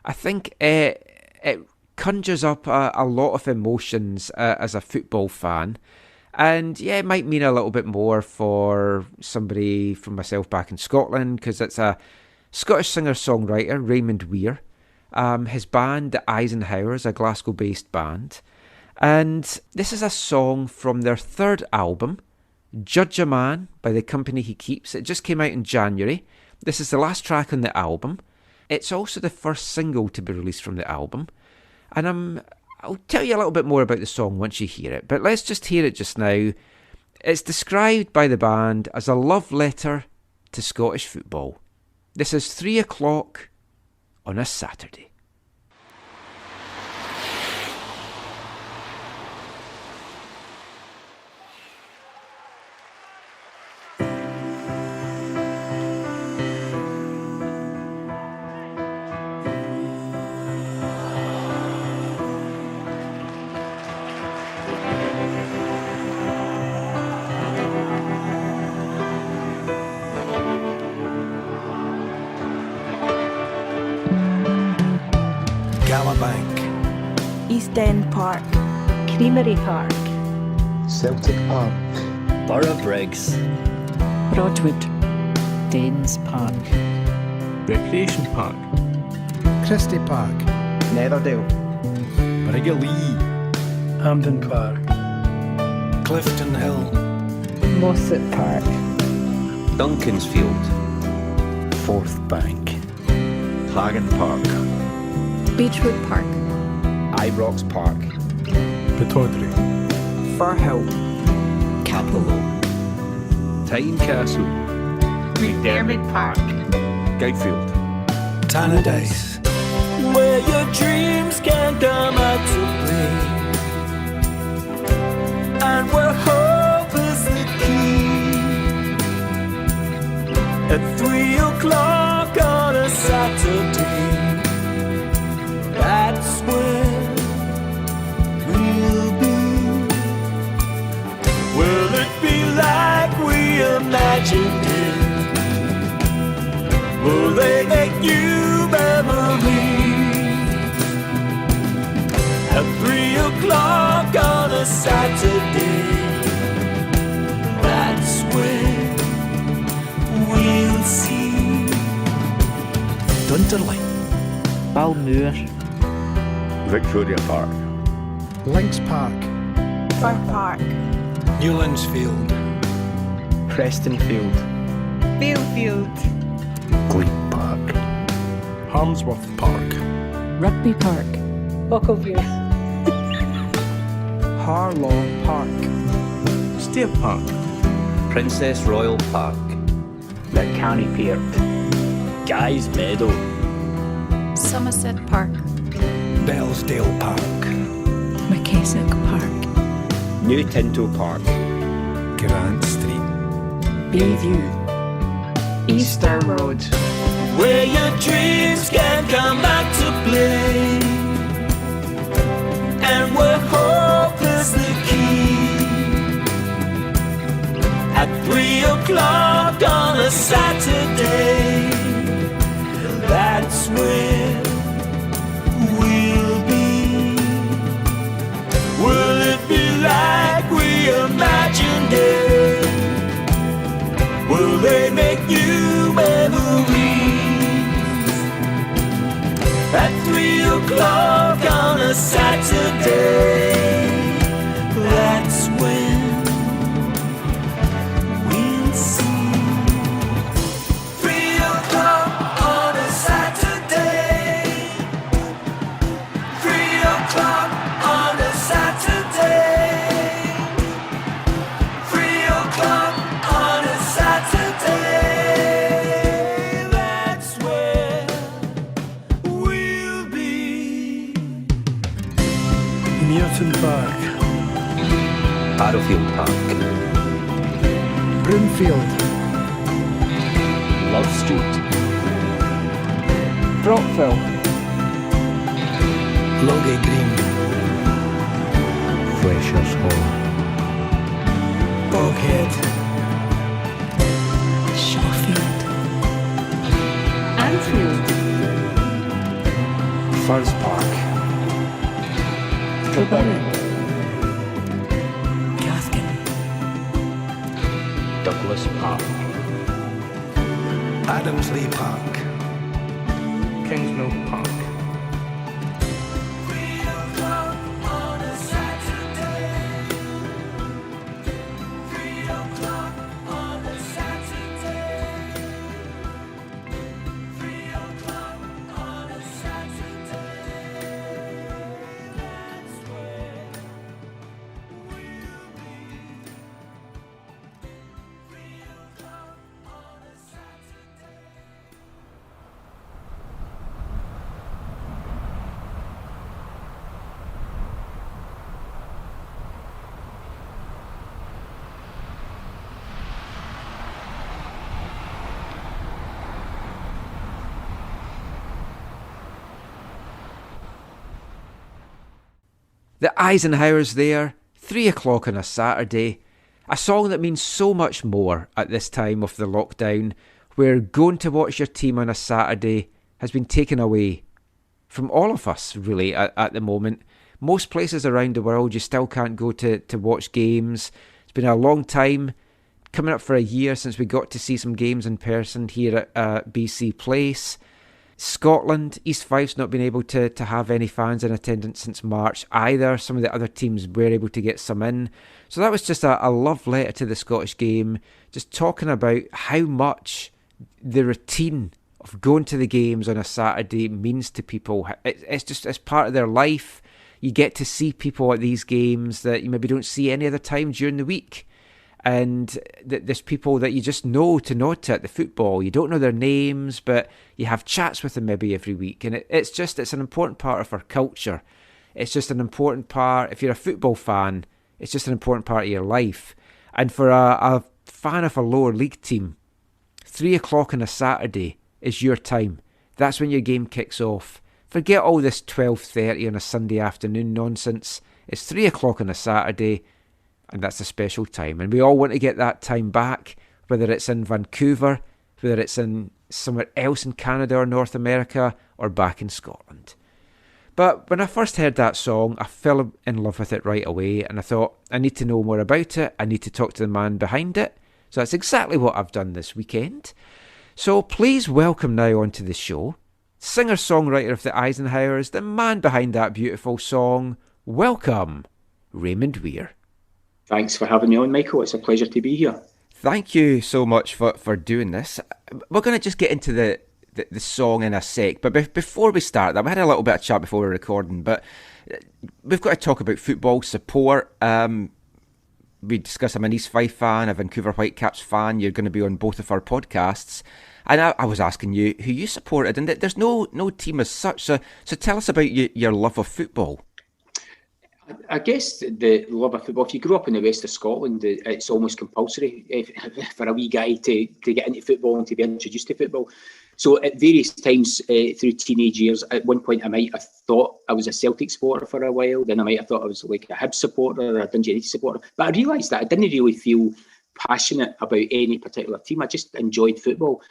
I think it conjures up a lot of emotions as a football fan. And yeah, it might mean a little bit more for somebody from myself back in Scotland, because it's a Scottish singer-songwriter, Raymond Weir. His band, the Eisenhowers, a Glasgow-based band. And this is a song from their third album, Judge a Man, by the company he keeps. It just came out in January. This is the last track on the album. It's also the first single to be released from the album. And I'll tell you a little bit more about the song once you hear it, but let's just hear it just now. It's described by the band as a love letter to Scottish football. This is 3 o'clock on a Saturday. East End Park, Creamery Park, Celtic Park, Borough Briggs, Broadwood, Danes Park, Recreation Park, Christie Park, Netherdale, Briggalee, Hampden Park, Clifton Hill, Mossett Park, Duncansfield, Forth Bank, Hagen Park, Beechwood Park, Ibrox Park, Pataudry, Firhill, Capello, Tynecastle, McDermott Park, Gatefield, Tannadice, where your dreams can come out to play, and where hope is the key. At 3 o'clock on a Saturday, that's where we'll be. Will it be imagined it. Will they make new memories? At 3 o'clock on a Saturday, that's when we'll see. Dunderley, Balmoor, Victoria Park, Lynx Park, Fir Park, Newlands Field, Prestonfield, Balefield, Glebe Park, Harmsworth Park, Rugby Park, Buckleview, Harlaw Park, Stair Park, Princess Royal Park, Canny Pier, Guy's Meadow, Somerset Park, Bellsdale Park, McKessock Park, New Tinto Park, Grant Street, Bayview, Easter Road, Where your dreams can come back to play, and where hope is the key. At 3 o'clock on a Saturday, that's where we'll be. Will it be like we imagined it? Will they make new memories? At 3 o'clock on a Saturday, that's when we'll see. 3 o'clock on a Saturday. 3 o'clock on a Saturday. 3 o'clock on a Saturday. That's where we'll be. Meerton Park, Arrowfield Park, Broomfield, Love Street, Brockville, Logie Green, Fleshers Hall, Boghead, Shawfield, Anfield, Furze Park, Kilburn, Glasgow, Douglas Park, Adamsley Park, Kingsmill Park, 3 o'clock on a Saturday. 3 o'clock on a Saturday. 3 o'clock on a Saturday. That's where we'll be. 3 o'clock on a Saturday. The Eisenhowers there, 3 o'clock on a Saturday. A song that means so much more at this time of the lockdown, where going to watch your team on a Saturday has been taken away from all of us, really, at the moment. Most places around the world, you still can't go to watch games. It's been a long time, coming up for a year since we got to see some games in person here at BC Place. Scotland, East Fife's not been able to have any fans in attendance since March either. Some of the other teams were able to get some in. So that was just a love letter to the Scottish game, just talking about how much the routine of going to the games on a Saturday means to people. It's part of their life. You get to see people at these games that you maybe don't see any other time during the week. And there's people that you just know to nod to at the football. You don't know their names, but you have chats with them maybe every week. And it's an important part of our culture. It's just an important part. If you're a football fan, it's just an important part of your life. And for a fan of a lower league team, 3 o'clock on a Saturday is your time. That's when your game kicks off. Forget all this 12:30 on a Sunday afternoon nonsense. It's 3 o'clock on a Saturday. And that's a special time. And we all want to get that time back whether it's in Vancouver, whether it's in somewhere else in Canada or North America, or back in Scotland. But when I first heard that song, I fell in love with it right away, and I thought, I need to know more about it, I need to talk to the man behind it. So that's exactly what I've done this weekend. So please welcome now onto the show, singer-songwriter of the Eisenhowers, the man behind that beautiful song. Welcome, Raymond Weir. Thanks for having me on, Michael. It's a pleasure to be here. Thank you so much for doing this. We're going to just get into the song in a sec, but before we start that, we had a little bit of chat before we were recording, but we've got to talk about football support. We discussed, I'm an East Fife fan, a Vancouver Whitecaps fan. You're going to be on both of our podcasts, and I was asking you who you supported, and there's no team as such, so tell us about your love of football. I guess the love of football, if you grew up in the west of Scotland, it's almost compulsory for a wee guy to get into football and to be introduced to football. So at various times through teenage years, at one point I might have thought I was a Celtic supporter for a while, then I might have thought I was like a Hibs supporter or a Dundee United supporter. But I realised that I didn't really feel passionate about any particular team. I just enjoyed football.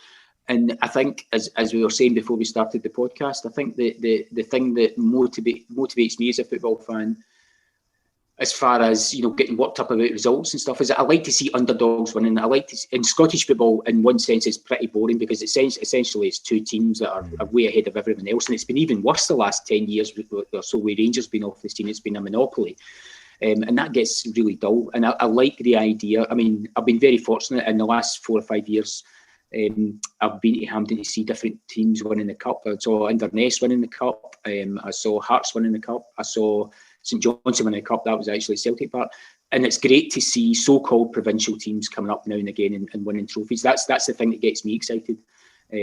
And I think, as we were saying before we started the podcast, I think the thing that motivates me as a football fan, as far as, getting worked up about results and stuff, is that I like to see underdogs winning. I like to see, in Scottish football, in one sense, it's pretty boring because essentially it's two teams that are way ahead of everyone else. And it's been even worse the last 10 years or so, where Rangers been off the scene. It's been a monopoly. And that gets really dull. And I like the idea. I mean, I've been very fortunate in the last 4 or 5 years. I've been to Hampden to see different teams winning the cup. I saw Inverness winning the cup. I saw Hearts winning the cup. I saw St Johnstone winning the cup. That was actually Celtic Park. And it's great to see so-called provincial teams coming up now and again and winning trophies. That's the thing that gets me excited,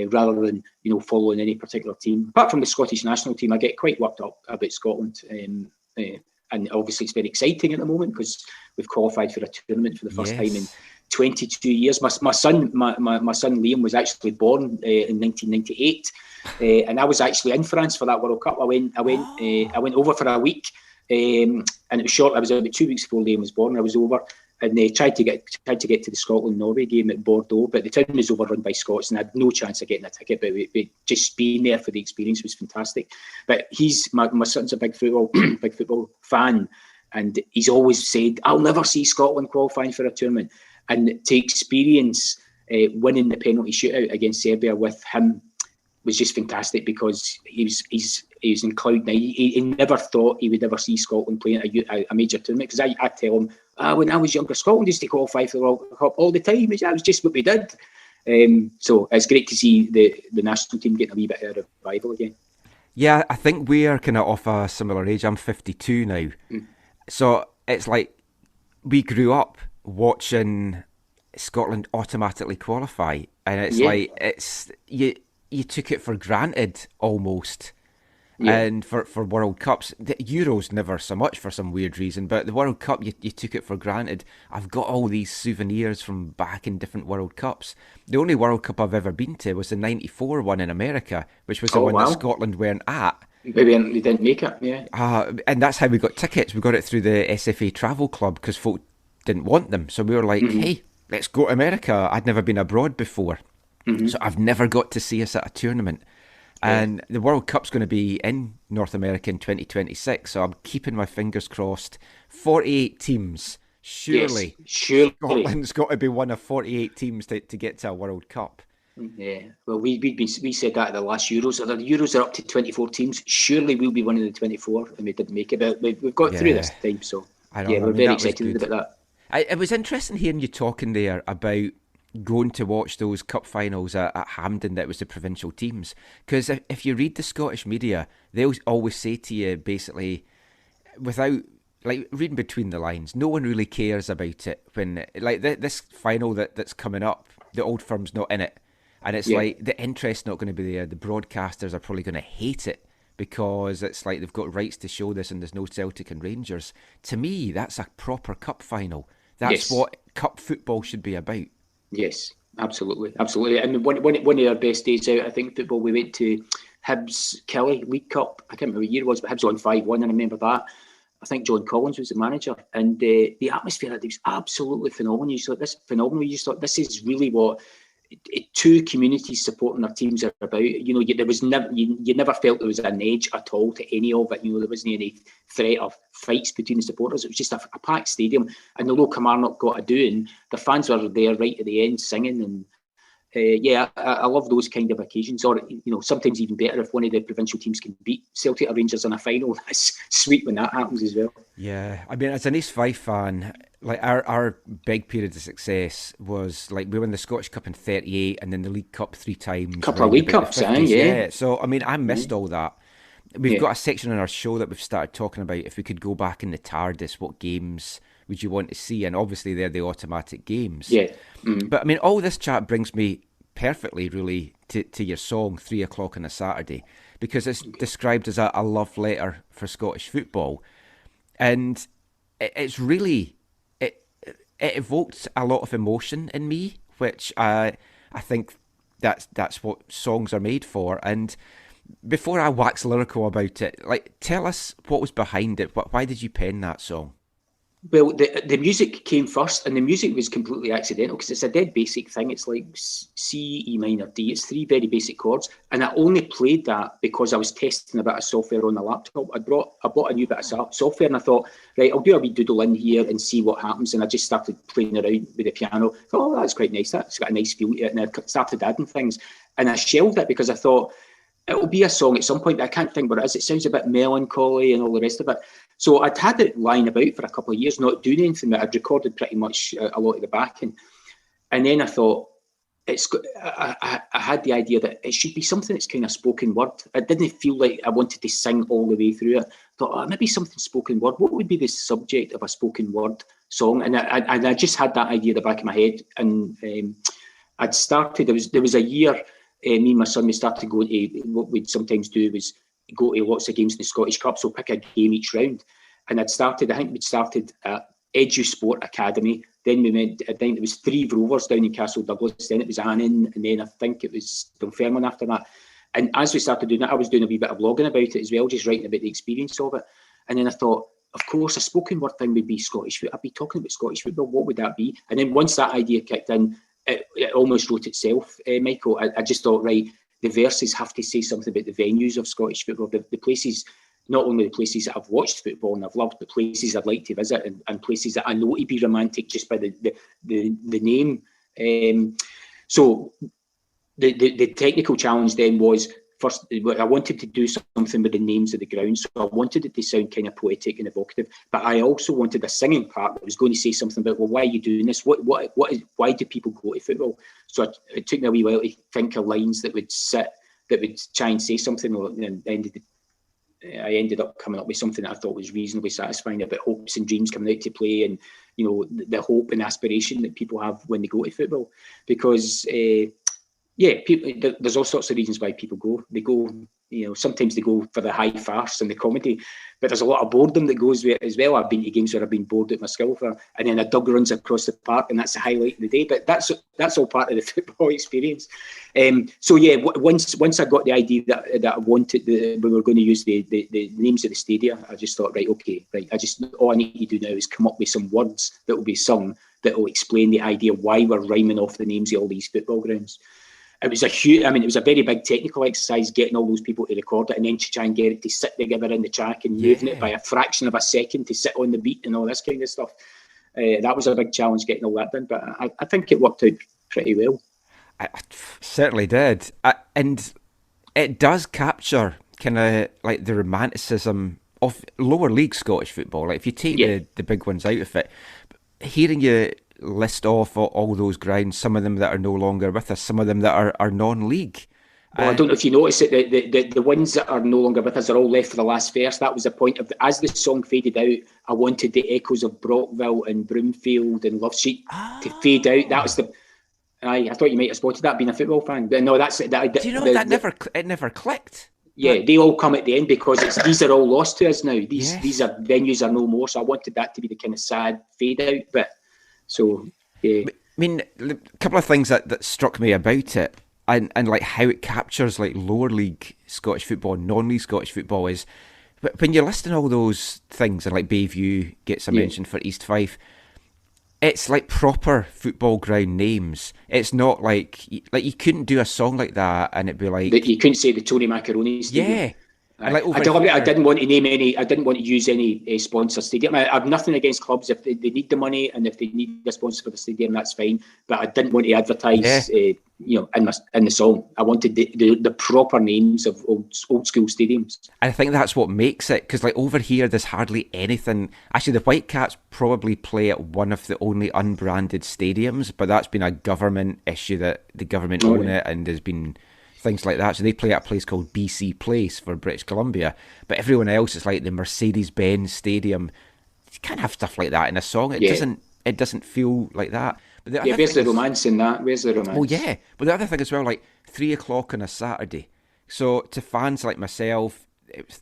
rather than following any particular team. Apart from the Scottish national team, I get quite worked up about Scotland. And obviously it's very exciting at the moment because we've qualified for a tournament for the first time in 22 years. My son Liam was actually born in 1998, and I was actually in France for that World Cup. I went over for a week, and it was short. I was about 2 weeks before Liam was born. I was over, and they tried to get to the Scotland-Norway game at Bordeaux, but the town was overrun by Scots, and I had no chance of getting a ticket. But just being there for the experience was fantastic. But my son's a big football fan, and he's always said, "I'll never see Scotland qualifying for a tournament." And to experience winning the penalty shootout against Serbia with him was just fantastic because he's in cloud nine. He never thought he would ever see Scotland playing a major tournament, because I tell him, when I was younger, Scotland used to qualify for the World Cup all the time. That was just what we did. So it's great to see the national team getting a wee bit of a revival again. Yeah, I think we're kind of off a similar age. I'm 52 now. So it's like we grew up watching Scotland automatically qualify, and it's like you took it for granted almost. And for World Cups, the Euros never so much for some weird reason, but the World Cup you took it for granted. I've got all these souvenirs from back in different World Cups. The only World Cup I've ever been to was the '94 one in America, which was the one that Scotland weren't at. Maybe they didn't make it, and that's how we got tickets. We got it through the SFA Travel Club because folk didn't want them. So we were like, hey, let's go to America. I'd never been abroad before. So I've never got to see us at a tournament. And the World Cup's going to be in North America in 2026. So I'm keeping my fingers crossed. 48 teams. Surely Scotland's got to be one of 48 teams to get to a World Cup. Yeah, well, we said that at the last Euros. The Euros are up to 24 teams. Surely we'll be one of the 24, and we didn't make it. But we've got through this time, so we're very excited about that. It was interesting hearing you talking there about going to watch those cup finals at Hampden. That was the provincial teams, because if you read the Scottish media, they'll always say to you, basically, without like reading between the lines, no one really cares about it. When like this final that's coming up, the Old Firm's not in it, and it's like the interest's not going to be there. The broadcasters are probably going to hate it because it's like they've got rights to show this and there's no Celtic and Rangers. To me, that's a proper cup final. That's what cup football should be about. Yes, absolutely. I mean, one of our best days out, I think, football, we went to Hibs Kelly League Cup. I can't remember what year it was, but Hibs won 5-1, and I remember that. I think John Collins was the manager, and the atmosphere it was absolutely phenomenal. You just thought this phenomenal. You just thought this is really what two communities supporting their teams are about. You know, there was never you never felt there was an edge at all to any of it. You know, there wasn't any threat of fights between the supporters. It was just a packed stadium, and although Kilmarnock got a doing, the fans were there right at the end singing and. I love those kind of occasions, or you know, sometimes even better if one of the provincial teams can beat Celtic or Rangers in a final. That's sweet when that happens as well. Yeah, I mean, as an East Fife fan, like our big period of success was like we won the Scottish Cup in '38 and then the League Cup 3 times. Couple of League Cups, yeah. So I mean, I missed all that. We've got a section on our show that we've started talking about. If we could go back in the TARDIS, what games would you want to see? And obviously, they're the automatic games. Yeah. But I mean, all this chat brings me perfectly, really, to your song 3 o'clock on a Saturday, because it's described as a love letter for Scottish football, and it's really it evoked a lot of emotion in me, which I think that's what songs are made for. And before I wax lyrical about it, like, tell us what was behind it. Why did you pen that song? Well, the music came first, and the music was completely accidental because it's a dead basic thing. It's like C, E minor, D. It's 3 very basic chords, and I only played that because I was testing a bit of software on the laptop. I bought a new bit of software, and I thought, right, I'll do a wee doodle in here and see what happens. And I just started playing around with the piano. I thought, oh, that's quite nice. That's got a nice feel to it. And I started adding things, and I shelved it because I thought it'll be a song at some point, but I can't think what it is. It sounds a bit melancholy and all the rest of it. So I'd had it lying about for a couple of years, not doing anything. I'd recorded pretty much a lot of the backing. And then I thought, I had the idea that it should be something that's kind of spoken word. It didn't feel like I wanted to sing all the way through it. I thought, maybe something spoken word. What would be the subject of a spoken word song? And I just had that idea at the back of my head. And I'd started, there was a year, me and my son, we started going to, what we'd sometimes do was go to lots of games in the Scottish Cup, so pick a game each round. And I think we'd started at Edu Sport Academy, then we went, I think it was 3 Rovers down in Castle Douglas, then it was Annan, and then I think it was Dunfermline after that. And as we started doing that, I was doing a wee bit of blogging about it as well, just writing about the experience of it. And then I thought, of course, a spoken word thing would be Scottish football. I'd be talking about Scottish football, what would that be? And then once that idea kicked in, it almost wrote itself, Michael. I just thought, right, the verses have to say something about the venues of Scottish football, the places, not only the places that I've watched football and I've loved, but places I'd like to visit and places that I know to be romantic just by the name. So the technical challenge then was, first, I wanted to do something with the names of the grounds, so I wanted it to sound kind of poetic and evocative, but I also wanted a singing part that was going to say something about, well, why are you doing this? Why do people go to football? So it took me a wee while to think of lines that would try and say something, and I ended up coming up with something that I thought was reasonably satisfying about hopes and dreams coming out to play, and you know, the hope and aspiration that people have when they go to football, because. People, there's all sorts of reasons why people go. They go, you know, sometimes they go for the high farce and the comedy, but there's a lot of boredom that goes with it as well. I've been to games where I've been bored at my skill for, and then a dog runs across the park, and that's the highlight of the day. But that's all part of the football experience. Once I got the idea that I wanted, we were going to use the names of the stadia, I just thought, right. All I need to do now is come up with some words that will be sung that will explain the idea why we're rhyming off the names of all these football grounds. It was a very big technical exercise getting all those people to record it, and then to try and get it to sit together in the track and moving it by a fraction of a second to sit on the beat and all this kind of stuff. That was a big challenge getting all that done, but I think it worked out pretty well. I certainly did. And it does capture kind of like the romanticism of lower league Scottish football. Like if you take the big ones out of it, hearing you list off all those grounds, some of them that are no longer with us, some of them that are non-league. Well, I don't know if you notice it, the ones that are no longer with us are all left for the last verse. That was the point of as the song faded out, I wanted the echoes of Brockville and Broomfield and Love Street to fade out. That was the. I thought you might have spotted that being a football fan, but no, that's. Do you know it never clicked? Yeah, they all come at the end because these are all lost to us now. These are venues are no more. So I wanted that to be the kind of sad fade out bit. So, yeah. I mean, a couple of things that struck me about it and like how it captures like lower league Scottish football, non-league Scottish football is, But when you're listing all those things, and like Bayview gets a mention for East Fife, it's like proper football ground names. It's not like you couldn't do a song like that and it'd be like... You couldn't say the Tony Macaroni Stadium. Yeah. And like I didn't want to name any. I didn't want to use any sponsor stadium. I have nothing against clubs if they need the money and if they need a sponsor for the stadium, that's fine. But I didn't want to advertise, in the song. I wanted the proper names of old school stadiums. I think that's what makes it, because like over here, there's hardly anything. Actually, the Whitecaps probably play at one of the only unbranded stadiums, but that's been a government issue that the government own it, and there's been things like that. So they play at a place called BC Place for British Columbia, but everyone else is like the Mercedes-Benz Stadium. You can't have stuff like that in a song. It doesn't feel like that. But where's the romance in that? Where's the romance? Well, yeah. But the other thing as well, like 3 o'clock on a Saturday. So to fans like myself,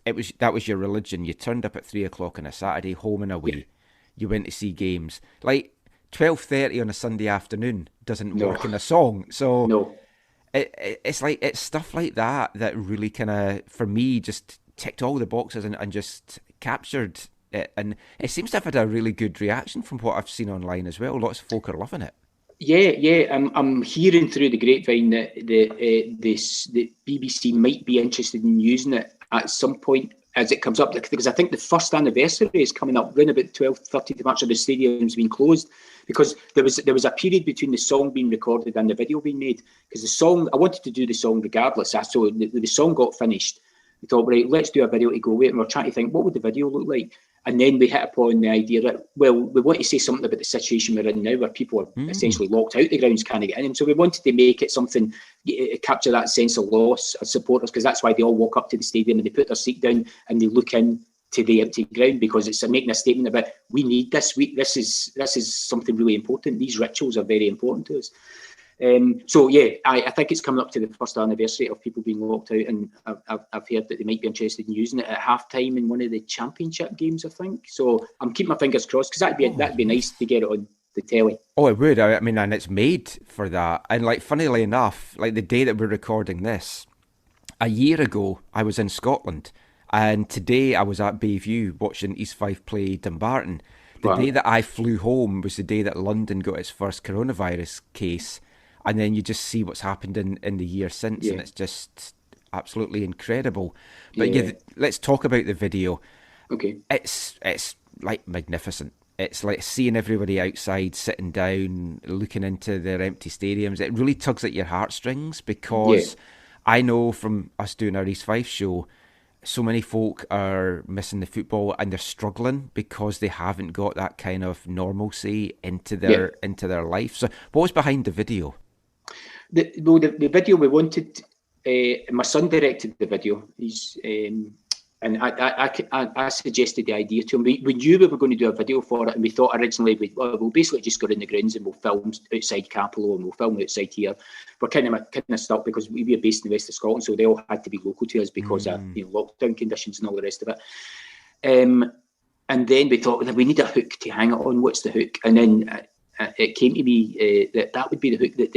that was your religion. You turned up at 3 o'clock on a Saturday, home and away. Yeah. You went to see games. Like 12:30 on a Sunday afternoon doesn't work in a song. So no. It's like, it's stuff like that really kind of, for me, just ticked all the boxes and just captured it. And it seems to have had a really good reaction from what I've seen online as well. Lots of folk are loving it. Yeah. I'm hearing through the grapevine that the BBC might be interested in using it at some point as it comes up, because I think the first anniversary is coming up around about 12th, 13th of March, and the stadium's been closed, because there was a period between the song being recorded and the video being made, because the song, I wanted to do the song regardless. So the song got finished. We thought, right, let's do a video to go with it, and we're trying to think, what would the video look like? And then we hit upon the idea that, well, we want to say something about the situation we're in now, where people are essentially locked out the grounds, can't get in them. So we wanted to make it something, capture that sense of loss of supporters, because that's why they all walk up to the stadium and they put their seat down and they look in to the empty ground, because it's making a statement about, we need this. This is something really important. These rituals are very important to us. I think it's coming up to the first anniversary of people being locked out, and I've heard that they might be interested in using it at half-time in one of the championship games, I think. So I'm keeping my fingers crossed, because that'd be nice to get it on the telly. Oh, it would. I mean, and it's made for that. And like, funnily enough, like the day that we're recording this, a year ago, I was in Scotland, and today I was at Bayview watching East Fife play Dumbarton. The day that I flew home was the day that London got its first coronavirus case. And then you just see what's happened in the year since, and it's just absolutely incredible. But let's talk about the video. Okay. It's like magnificent. It's like seeing everybody outside, sitting down, looking into their empty stadiums. It really tugs at your heartstrings, because I know from us doing our East Fife show, so many folk are missing the football and they're struggling because they haven't got that kind of normalcy into their life. So what was behind the video? The video we wanted, my son directed the video. He's and I suggested the idea to him. We knew we were going to do a video for it, and we thought originally we'll basically just go in the grounds and we'll film outside Capello and we'll film outside here. We're kind of stuck because we were based in the west of Scotland, so they all had to be local to us because of lockdown conditions and all the rest of it. And then we thought, we need a hook to hang it on. What's the hook? And then it came to me that would be the hook, that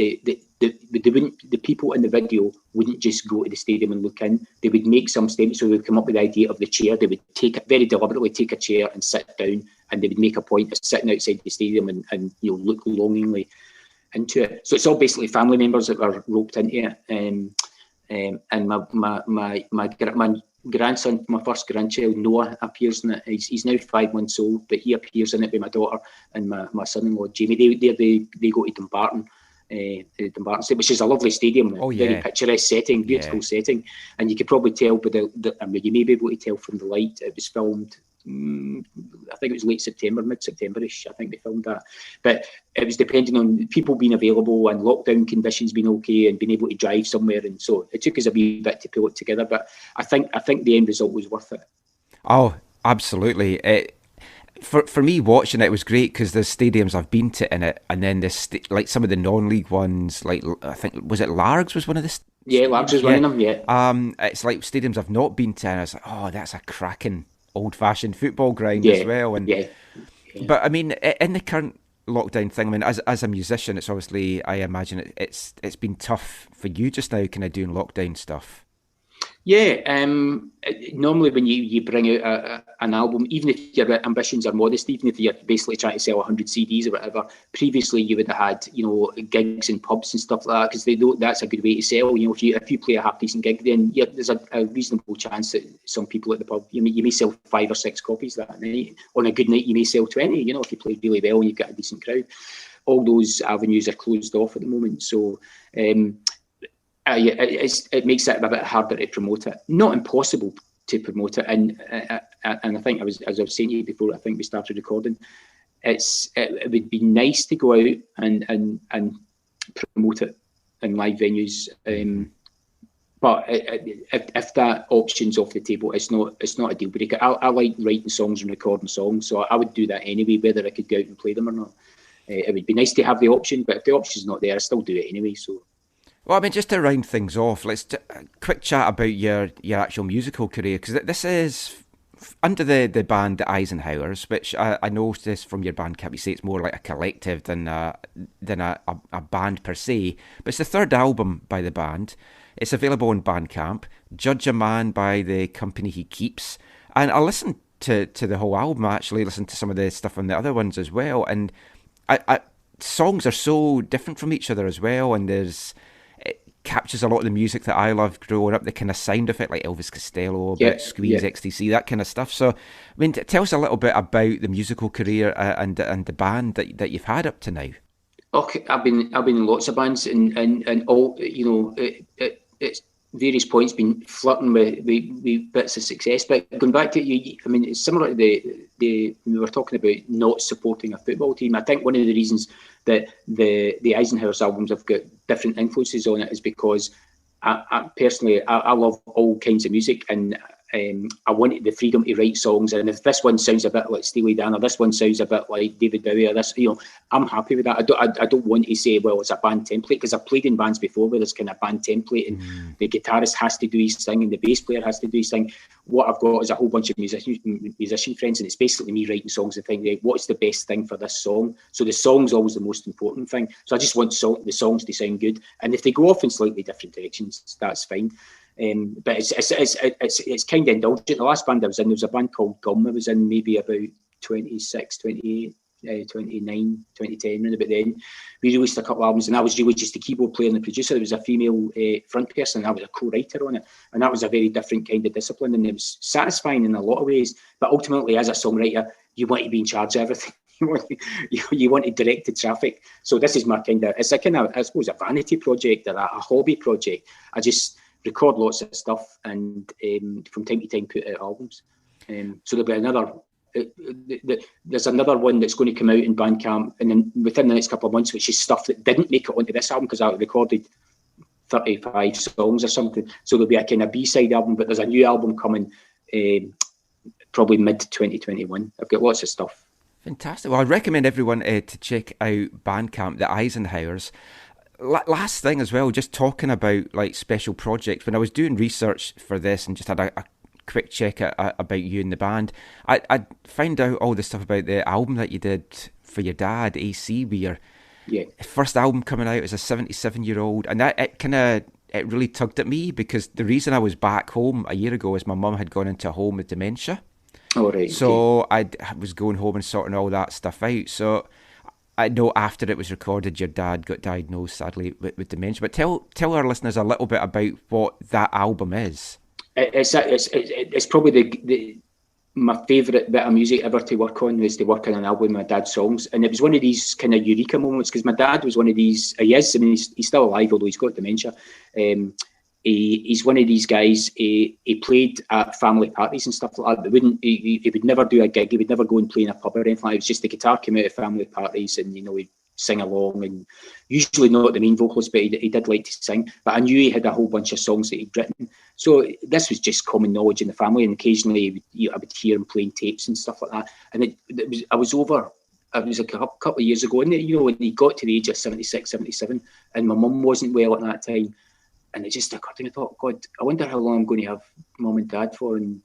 the people in the video wouldn't just go to the stadium and look in. They would make some statement. So they would come up with the idea of the chair. They would very deliberately take a chair and sit down, and they would make a point of sitting outside the stadium and look longingly into it. So it's all basically family members that were roped into it. And my grandson, my first grandchild, Noah, appears in it. He's now 5 months old, but he appears in it with my daughter and my son-in-law Jamie. They go to Dumbarton, which is a lovely stadium, very picturesque setting, beautiful setting, and you could probably tell by you may be able to tell from the light. It was filmed, I think it was late September, mid-September-ish. I think they filmed that, but it was depending on people being available and lockdown conditions being okay and being able to drive somewhere, and so it took us a wee bit to pull it together. But I think the end result was worth it. Oh, absolutely. For me, watching it was great because there's stadiums I've been to in it, and then like some of the non-league ones, like I think was it Largs was one of the. Yeah, Largs was one of them. Yeah. It's like stadiums I've not been to, and I was like, oh, that's a cracking old-fashioned football ground as well. And but I mean, in the current lockdown thing, I mean, as a musician, it's obviously, I imagine it's been tough for you just now, kind of doing lockdown stuff. Yeah, normally when you bring out an album, even if your ambitions are modest, even if you're basically trying to sell 100 CDs or whatever, previously you would have had, gigs in pubs and stuff like that, because they know that's a good way to sell. If you play a half decent gig, then there's a reasonable chance that some people at the pub, you may sell 5 or 6 copies that night. On a good night, you may sell 20. If you play really well and you've got a decent crowd. All those avenues are closed off at the moment, so. It makes it a bit harder to promote it. Not impossible to promote it, and I think as I was saying to you before, I think we started recording. It would be nice to go out and promote it in live venues, but if that option's off the table, it's not a deal breaker. I like writing songs and recording songs, so I would do that anyway, whether I could go out and play them or not. It would be nice to have the option, but if the option's not there, I still do it anyway. So. Well, I mean, just to round things off, let's quick chat about your actual musical career, because this is under the band the Eisenhowers, which I noticed from your Bandcamp, you say it's more like a collective than a band per se. But it's the 3rd album by the band. It's available on Bandcamp. Judge a Man by the company he keeps, and I listened to the whole album. I actually listened to some of the stuff on the other ones as well, and songs are so different from each other as well, and captures a lot of the music that I loved growing up, the kind of sound of it, like Elvis Costello, Squeeze, XTC, that kind of stuff. So, I mean, tell us a little bit about the musical career and the band that you've had up to now. Okay, I've been in lots of bands, and all, it's various points been flirting with bits of success. But going back to I mean, it's similar to we were talking about not supporting a football team. I think one of the reasons that the Eisenhowers albums have got different influences on it is because I personally love all kinds of music, and I wanted the freedom to write songs. And if this one sounds a bit like Steely Dan, or this one sounds a bit like David Bowie, or this, I'm happy with that. I don't want to say, well, it's a band template, because I've played in bands before where there's kind of band template, and the guitarist has to do his thing and the bass player has to do his thing. What I've got is a whole bunch of musician friends, and it's basically me writing songs and thinking, what's the best thing for this song? So the song's always the most important thing. So I just want the songs to sound good, and if they go off in slightly different directions, that's fine. But it's kind of indulgent. The last band I was in, there was a band called Gum. I was in maybe about 26, 28, 29, 2010, and about then. We released a couple of albums, and I was really just the keyboard player and the producer. There was a female front person, and I was a co-writer on it. And that was a very different kind of discipline, and it was satisfying in a lot of ways. But ultimately, as a songwriter, you want to be in charge of everything. You want to direct the traffic. So this is my it's a kind of, I suppose, a vanity project or a hobby project. I just record lots of stuff, and from time to time put out albums. So there'll be another. There's another one that's going to come out in Bandcamp, and then within the next couple of months, which is stuff that didn't make it onto this album because I recorded 35 songs or something. So there'll be a kind of B-side album, but there's a new album coming probably mid-2021. I've got lots of stuff. Fantastic. Well, I recommend everyone to check out Bandcamp, the Eisenhowers. Last thing as well, just talking about like special projects. When I was doing research for this and just had a quick check about you and the band, I found out all the stuff about the album that you did for your dad, AC Weir. Yeah. First album coming out as a 77-year-old, and that it really tugged at me, because the reason I was back home a year ago is my mum had gone into a home with dementia. Oh, right. So I was going home and sorting all that stuff out. So I know after it was recorded, your dad got diagnosed, sadly, with dementia. But tell our listeners a little bit about what that album is. It's probably my favourite bit of music ever to work on, was to work on an album with my dad's songs. And it was one of these kind of eureka moments, because my dad was one of these, he's still alive, although he's got dementia. He's one of these guys, he played at family parties and stuff like that, but he would never do a gig, he would never go and play in a pub or anything like that. It was just the guitar came out at family parties, and he'd sing along, and usually not the main vocalist, but he did like to sing. But I knew he had a whole bunch of songs that he'd written, so this was just common knowledge in the family, and occasionally I would hear him playing tapes and stuff like that. And it was a couple of years ago, and when he got to the age of 76, 77, and my mum wasn't well at that time, and it just occurred to me, I thought, God, I wonder how long I'm going to have mum and dad for, and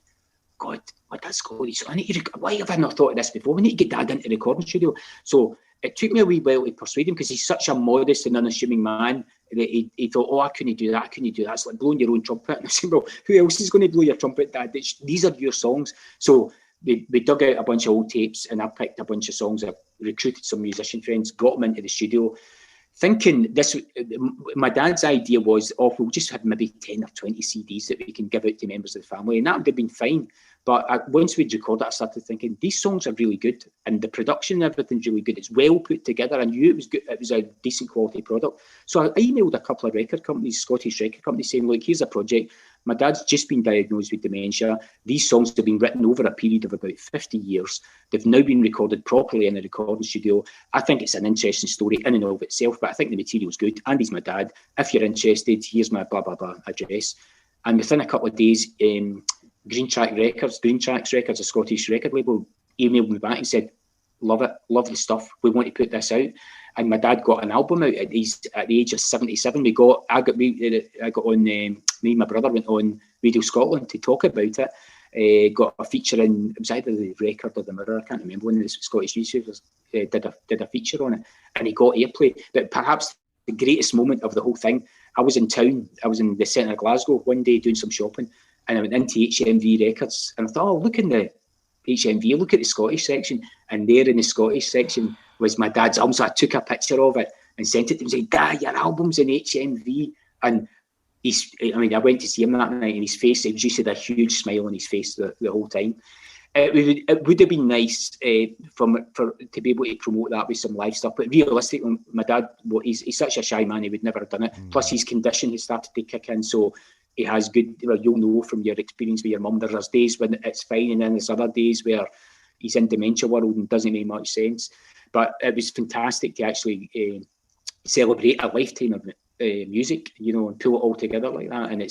God, what that's called. So why have I not thought of this before? We need to get dad into the recording studio. So it took me a wee while to persuade him, because he's such a modest and unassuming man. He thought, oh, I couldn't do that. It's like blowing your own trumpet. And I said, well, who else is going to blow your trumpet, Dad? These are your songs. So we dug out a bunch of old tapes, and I picked a bunch of songs. I recruited some musician friends, got them into the studio, thinking this. My dad's idea was, we'll just have maybe 10 or 20 CDs that we can give out to members of the family, and that would have been fine. But once we'd recorded it, I started thinking, these songs are really good, and the production and everything's really good. It's well put together. I knew it was good. It was a decent quality product. So I emailed a couple of record companies, Scottish record companies, saying, look, here's a project. My dad's just been diagnosed with dementia. These songs have been written over a period of about 50 years. They've now been recorded properly in a recording studio. I think it's an interesting story in and of itself, but I think the material's good. Andy's my dad. If you're interested, here's my blah, blah, blah address. And within a couple of days, Green Tracks Records, a Scottish record label, emailed me back and said, love it, lovely stuff. We want to put this out. And my dad got an album out at the age of 77. I got on, me and my brother went on Radio Scotland to talk about it. Got a feature in, it was either the Record or the Mirror, I can't remember, one of the Scottish newspapers did a feature on it, and he got airplay. But perhaps the greatest moment of the whole thing, I was in town, I was in the centre of Glasgow one day doing some shopping, and I went into HMV Records, and I thought, oh, look in the HMV, look at the Scottish section, and there in the Scottish section was my dad's album. So I took a picture of it and sent it to him and said, Dad, your album's in HMV. And I went to see him that night, and his face, he just had a huge smile on his face the whole time. It would have been nice to be able to promote that with some live stuff, but realistically, my dad, he's such a shy man, he would never have done it. Plus his condition has started to kick in, so he has good, you'll know from your experience with your mum, there's days when it's fine, and then there's other days where he's in dementia world and doesn't make much sense. But it was fantastic to actually celebrate a lifetime of music, and pull it all together like that. And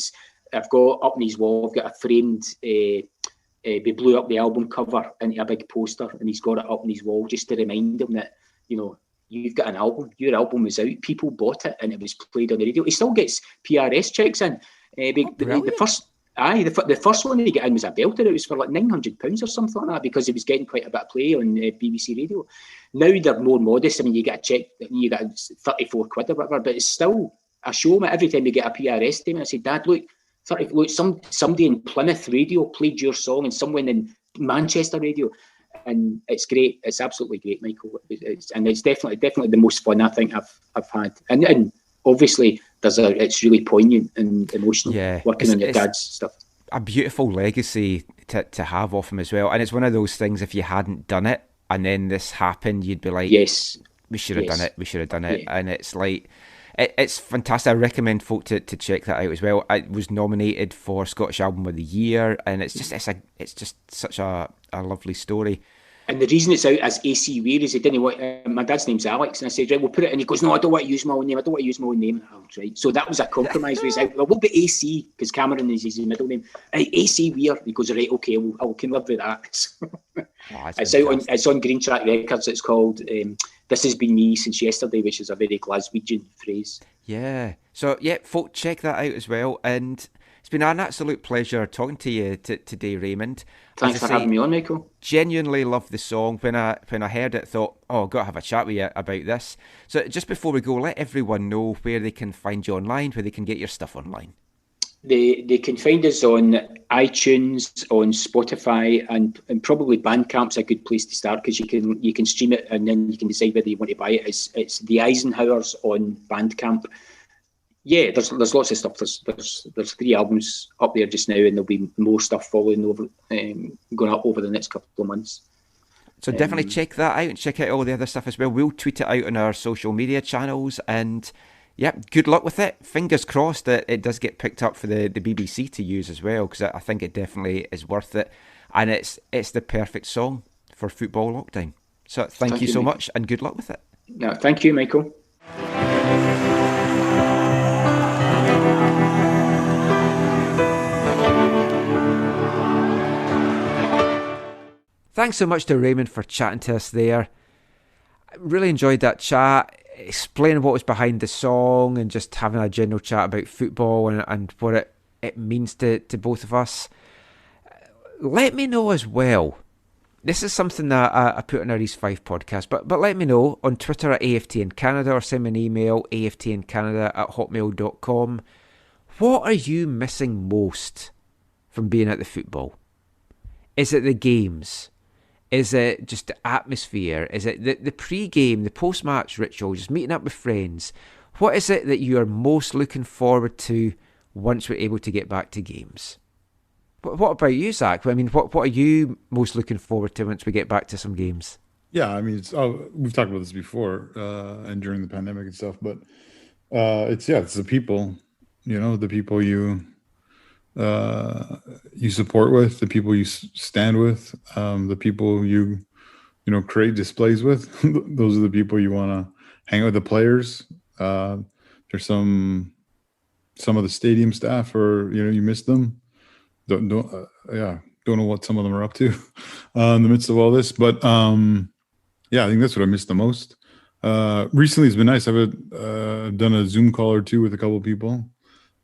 I've got up on his wall, I've got a framed, we blew up the album cover into a big poster, and he's got it up on his wall just to remind him that, you've got an album, your album was out, people bought it, and it was played on the radio. He still gets PRS checks in. The first one he got in was a belter. It was for like £900 or something like that, because he was getting quite a bit of play on BBC Radio. Now they're more modest. I mean, you get a check, you get £34 or whatever, but it's still a show. Every time you get a PRS statement, I say, Dad, look, somebody in Plymouth Radio played your song, and someone in Manchester Radio, and it's great. It's absolutely great, Michael. And it's definitely the most fun I think I've had. And obviously, it's really poignant and emotional working on your dad's stuff. A beautiful legacy to have off him as well. And it's one of those things, if you hadn't done it and then this happened, you'd be like, yes, we should have done it. Yeah. And it's like, it's fantastic. I recommend folk to check that out as well. It was nominated for Scottish Album of the Year, and it's just such a lovely story. And the reason it's out as AC Weir is he didn't want, my dad's name's Alex, and I said, right, we'll put it in. He goes, no, I don't want to use my own name. Oh, right. So that was a compromise. He's out, well, we'll be AC, because Cameron is his middle name. AC Weir. He goes, right, okay, I can live with that. It's on Green Track Records. It's called This Has Been Me Since Yesterday, which is a very Glaswegian phrase. Yeah. So, folk, check that out as well. And it's been an absolute pleasure talking to you today, Raymond. Thanks for having me on, Michael. Genuinely loved the song. When I heard it, thought, I've got to have a chat with you about this. So just before we go, let everyone know where they can find you online, where they can get your stuff online. They can find us on iTunes, on Spotify, and probably Bandcamp's a good place to start, because you can stream it and then you can decide whether you want to buy it. It's the Eisenhowers on Bandcamp. Yeah, there's lots of stuff. There's 3 albums up there just now, and there'll be more stuff following going up over the next couple of months. So definitely check that out, and check out all the other stuff as well. We'll tweet it out on our social media channels, and good luck with it. Fingers crossed that it does get picked up for the BBC to use as well, because I think it definitely is worth it, and it's the perfect song for football lockdown. So thank you so much, and good luck with it. No, thank you, Michael. Thanks so much to Raymond for chatting to us there. I really enjoyed that chat, explaining what was behind the song and just having a general chat about football and what it means to both of us. Let me know as well, this is something that I put on our East 5 podcast, but let me know on Twitter at AFTN Canada or send me an email, aftncanada@hotmail.com. What are you missing most from being at the football? Is it the games? Is it just the atmosphere? Is it the pre-game, the post-match ritual, just meeting up with friends? What is it that you are most looking forward to once we're able to get back to games? What about you, Zach? I mean, what are you most looking forward to once we get back to some games? Yeah, I mean, we've talked about this before and during the pandemic and stuff, but it's the people, the people you support with, the people you stand with, the people you create displays with. Those are the people you want to hang out with. The players. There's some of the stadium staff, or you miss them. Don't know what some of them are up to in the midst of all this, but I think that's what I missed the most. Recently, it's been nice. I've done a Zoom call or two with a couple of people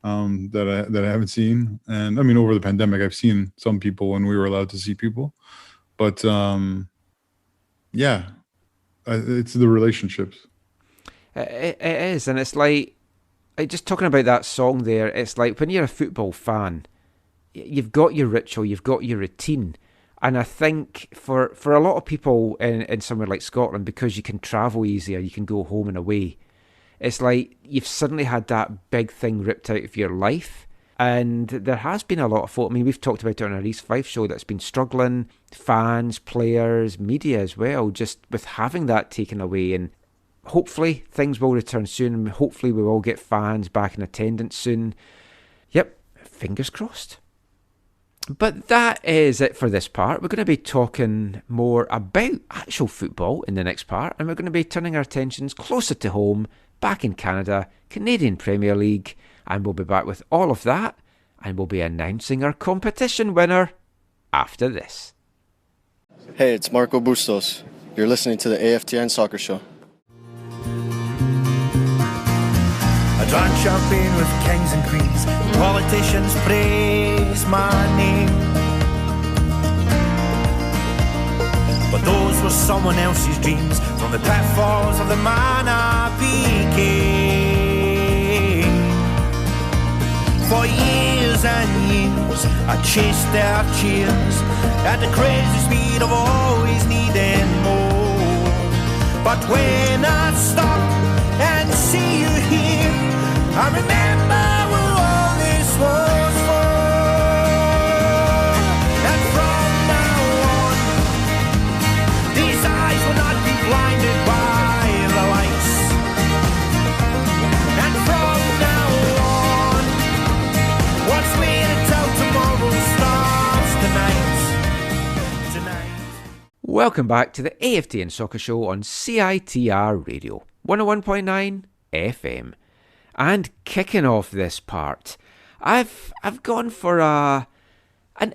that I haven't seen, and I mean, over the pandemic, I've seen some people when we were allowed to see people, but it's the relationships. It is, and it's like just talking about that song there. It's like when you're a football fan, you've got your ritual, you've got your routine. And I think for a lot of people in somewhere like Scotland, because you can travel easier, you can go home and away, it's like you've suddenly had that big thing ripped out of your life. And there has been a lot of folk, I mean, we've talked about it on our East 5 show, that's been struggling, fans, players, media as well, just with having that taken away. And hopefully things will return soon, and hopefully we will get fans back in attendance soon. Yep, fingers crossed. But that is it for this part. We're going to be talking more about actual football in the next part, and we're going to be turning our attentions closer to home, back in Canada, Canadian Premier League, and we'll be back with all of that, and we'll be announcing our competition winner after this. Hey, it's Marco Bustos. You're listening to the AFTN Soccer Show. I drank champagne with kings and queens. Politicians praise my name, but those were someone else's dreams. From the pitfalls of the man I became. For years and years I chased their cheers at the crazy speed of always needing more. But when I stop and see you here, I remember what all this was for. And from now on, these eyes will not be blinded by the lights. And from now on, what's waiting till tomorrow starts tonight. Welcome back to the AFTN Soccer Show on CITR Radio, 101.9 FM. And kicking off this part, I've gone for an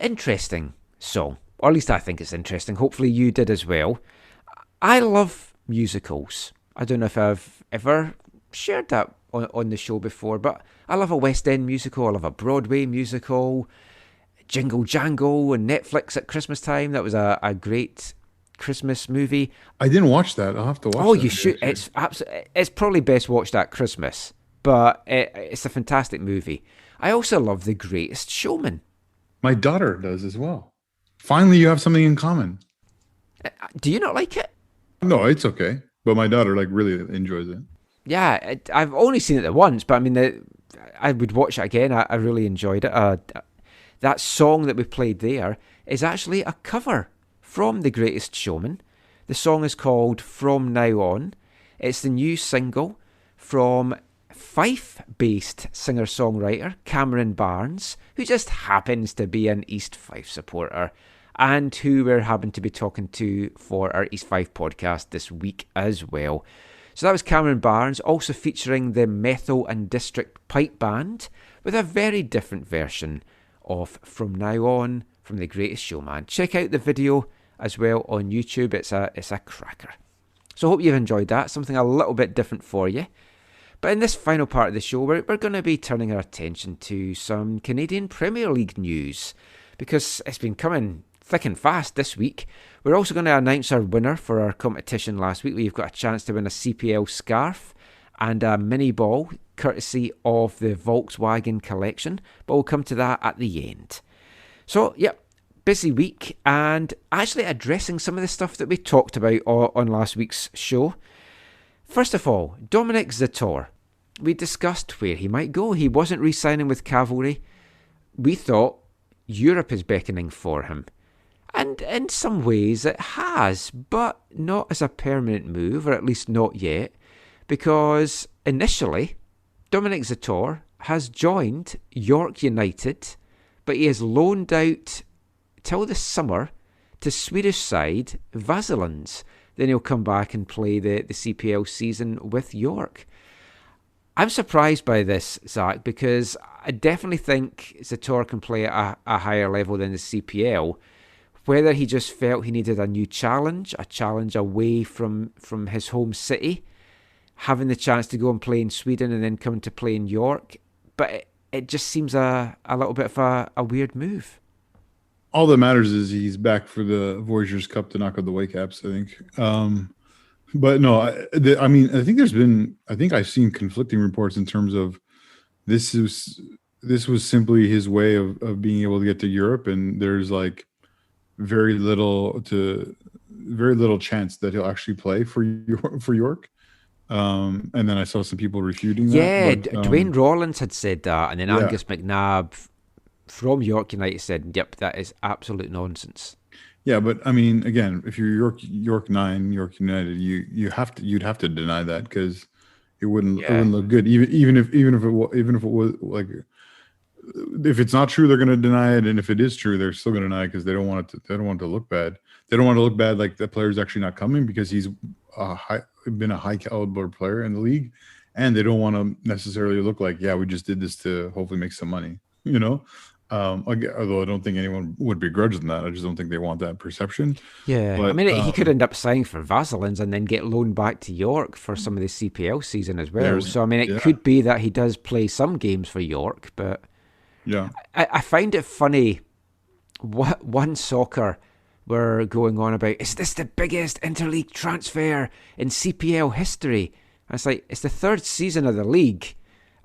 interesting song, or at least I think it's interesting. Hopefully you did as well. I love musicals. I don't know if I've ever shared that on the show before, but I love a West End musical. I love a Broadway musical. Jingle Jangle and Netflix at Christmas time. That was a great Christmas movie. I didn't watch that. I'll have to watch. Oh, you should. It's probably best watched at Christmas. But it's a fantastic movie. I also love The Greatest Showman. My daughter does as well. Finally, you have something in common. Do you not like it? No, it's okay. But my daughter really enjoys it. Yeah, I've only seen it the once, but I mean, I would watch it again. I really enjoyed it. That song that we played there is actually a cover from The Greatest Showman. The song is called From Now On. It's the new single from Fife-based singer-songwriter Cameron Barnes, who just happens to be an East Fife supporter, and who we're having to be talking to for our East Fife podcast this week as well. So that was Cameron Barnes, also featuring the Methil and District Pipe Band, with a very different version of From Now On from The Greatest Showman. Check out the video as well on YouTube. It's a cracker. So I hope you've enjoyed that, something a little bit different for you. But in this final part of the show, we're going to be turning our attention to some Canadian Premier League news, because it's been coming thick and fast this week. We're also going to announce our winner for our competition last week. We've got a chance to win a CPL scarf and a mini ball, courtesy of the Volkswagen collection. But we'll come to that at the end. So, yep, busy week, and actually addressing some of the stuff that we talked about on last week's show. First of all, Dominic Zator. We discussed where he might go. He wasn't re-signing with Cavalry. We thought Europe is beckoning for him. And in some ways it has, but not as a permanent move, or at least not yet, because initially Dominic Zator has joined York United, but he is loaned out till the summer to Swedish side Vasalunds. Then he'll come back and play the CPL season with York. I'm surprised by this, Zach, because I definitely think Zator can play at a higher level than the CPL. Whether he just felt he needed a new challenge, a challenge away from his home city, having the chance to go and play in Sweden and then come to play in York. But it just seems a little bit of a weird move. All that matters is he's back for the Voyageurs Cup to knock out the Whitecaps, I think. But no, I mean, I think I've seen conflicting reports in terms of this was simply his way of being able to get to Europe, and there's like very little chance that he'll actually play for York. And then I saw some people refuting that. Yeah, but, Dwayne Rollins had said that, and then yeah. Angus McNabb from York United said, "Yep, that is absolute nonsense." Yeah, but I mean, again, if you're York 9, York United, you'd have to deny that, because it wouldn't look good. Even if it was like, if it's not true, they're going to deny it, and if it is true, they're still going to deny it because they don't want it to look bad. They don't want to look bad like the player's actually not coming, because he's been a high caliber player in the league, and they don't want to necessarily look like, yeah, we just did this to hopefully make some money, you know. Although I don't think anyone would begrudge them that. I just don't think they want that perception. Yeah, but, I mean, he could end up signing for Vasalunds and then get loaned back to York for some of the CPL season as well. So, I mean, it could be that he does play some games for York, but yeah, I find it funny what One Soccer were going on about. Is this the biggest interleague transfer in CPL history? And it's like, it's the third season of the league.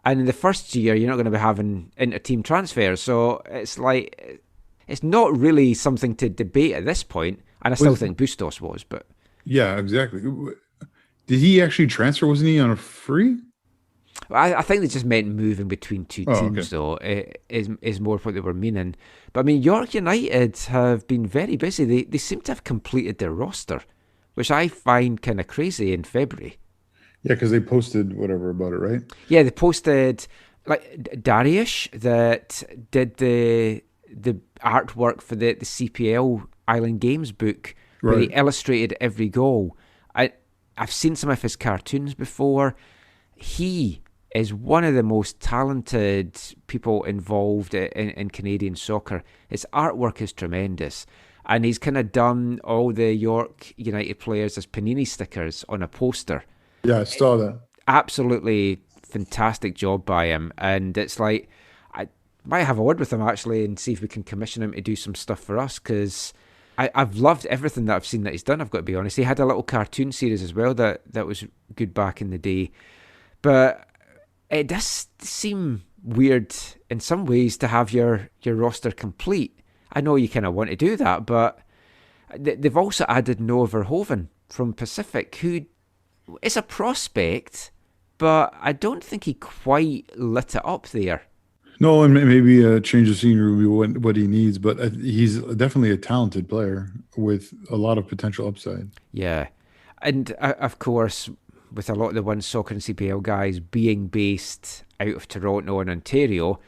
And in the first year, you're not going to be having inter-team transfers. So it's like, it's not really something to debate at this point. And I still think Bustos was, but... Yeah, exactly. Did he actually transfer? Wasn't he on a free? I think they just meant moving between two teams, though, is more what they were meaning. But I mean, York United have been very busy. They seem to have completed their roster, which I find kind of crazy in February. Yeah, because they posted whatever about it, right? Yeah, they posted like Darius that did the artwork for the CPL Island Games book, where he illustrated every goal. I've seen some of his cartoons before. He is one of the most talented people involved in Canadian soccer. His artwork is tremendous. And he's kind of done all the York United players as Panini stickers on a poster. Yeah, I saw that. Absolutely fantastic job by him. And it's like, I might have a word with him actually and see if we can commission him to do some stuff for us, because I've loved everything that I've seen that he's done, I've got to be honest. He had a little cartoon series as well that was good back in the day. But it does seem weird in some ways to have your roster complete. I know you kind of want to do that, but they've also added Noah Verhoeven from Pacific, who is a prospect, but I don't think he quite lit it up there. No, and maybe a change of scenery would be what he needs, but he's definitely a talented player with a lot of potential upside. Yeah, and of course, with a lot of the One Soccer and CPL guys being based out of Toronto and Ontario,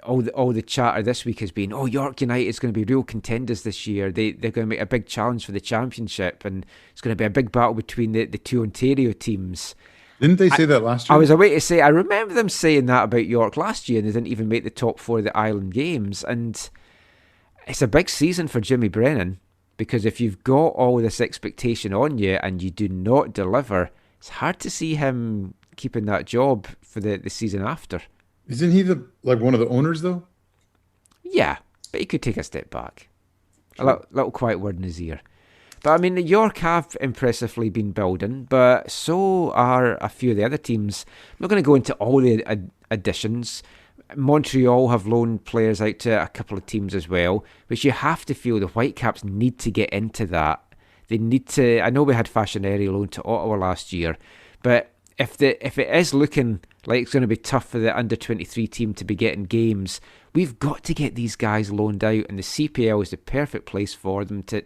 all the chatter this week has been, York United is going to be real contenders this year. They're going to make a big challenge for the championship, and it's going to be a big battle between the two Ontario teams. Didn't they say that last year? I was away to say, I remember them saying that about York last year, and they didn't even make the top four of the Island Games. And it's a big season for Jimmy Brennan, because if you've got all this expectation on you and you do not deliver, it's hard to see him keeping that job for the season after. Isn't he one of the owners though? Yeah, but he could take a step back. A little quiet word in his ear. But I mean, York have impressively been building, but so are a few of the other teams. I'm not going to go into all the additions. Montreal have loaned players out to a couple of teams as well, which you have to feel the Whitecaps need to get into that. They need to. I know we had Fashioneri loaned to Ottawa last year, but if it is looking like it's going to be tough for the under-23 team to be getting games, we've got to get these guys loaned out, and the CPL is the perfect place for them to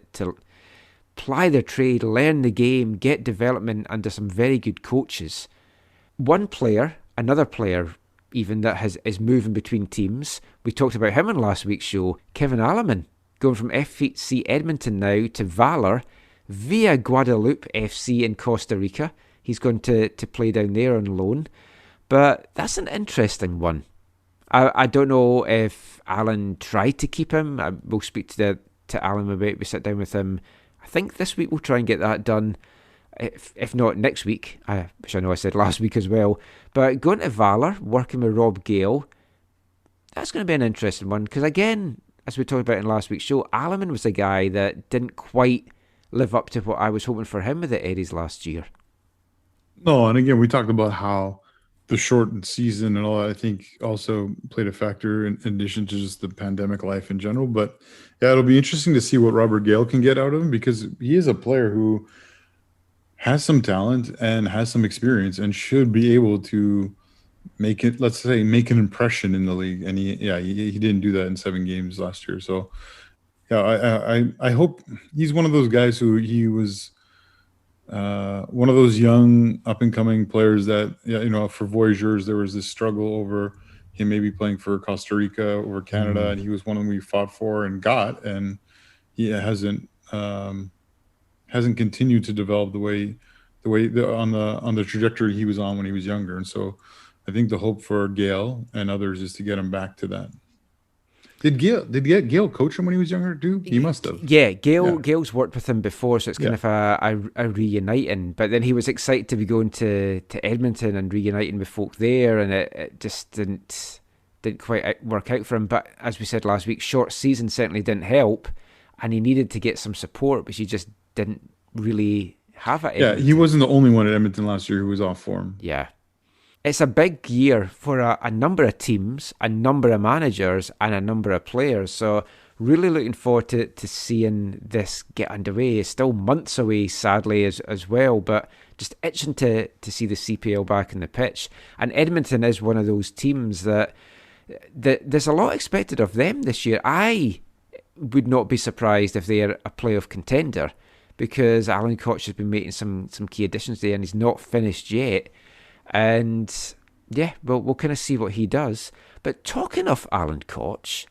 ply their trade, learn the game, get development under some very good coaches. Another player even that is moving between teams. We talked about him in last week's show, Kevin Alleman, going from FC Edmonton now to Valor via Guadalupe FC in Costa Rica. He's going to play down there on loan. But that's an interesting one. I don't know if Alan tried to keep him. We'll speak to Alan about. We sit down with him. I think this week we'll try and get that done. If not next week, which I know I said last week as well. But going to Valor, working with Rob Gale, that's going to be an interesting one. Because again, as we talked about in last week's show, Alleman was a guy that didn't quite live up to what I was hoping for him with the Eddies last year. No, and again, we talked about how the shortened season and all that, I think, also played a factor in addition to just the pandemic life in general. But yeah, it'll be interesting to see what Robert Gale can get out of him, because he is a player who has some talent and has some experience and should be able to make an impression in the league. And he didn't do that in 7 games last year. So yeah, I hope he's one of those guys who he was one of those young up and coming players that, for Voyageurs, there was this struggle over him maybe playing for Costa Rica over Canada, and he was one of them we fought for and got, and he hasn't continued to develop the way on the trajectory he was on when he was younger. And so I think the hope for Gale and others is to get him back to that. Did Gale coach him when he was younger too? He must have. Yeah, Gale's worked with him before, so it's kind of a reuniting. But then he was excited to be going to Edmonton and reuniting with folk there, and it just didn't quite work out for him. But as we said last week, short season certainly didn't help, and he needed to get some support, which he just didn't really have at Edmonton. Yeah, he wasn't the only one at Edmonton last year who was off form. Yeah. It's a big year for a number of teams, a number of managers, and a number of players. So really looking forward to seeing this get underway. It's still months away, sadly, as well, but just itching to see the CPL back in the pitch. And Edmonton is one of those teams that there's a lot expected of them this year. I would not be surprised if they're a playoff contender, because Alan Koch has been making some key additions there, and he's not finished yet. And yeah, we'll kind of see what he does. But talking of Alan Koch,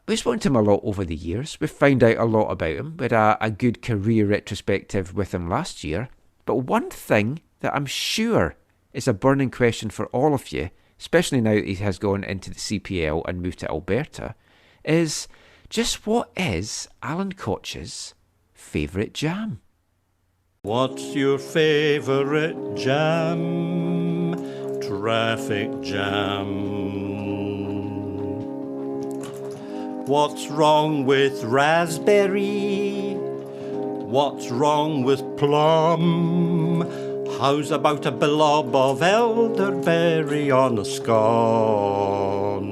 we've spoken to him a lot over the years. We've found out a lot about him. We had a good career retrospective with him last year. But one thing that I'm sure is a burning question for all of you, especially now that he has gone into the CPL and moved to Alberta, is just what is Alan Koch's favourite jam? What's your favourite jam? Traffic jam. What's wrong with raspberry? What's wrong with plum? How's about a blob of elderberry on a scone?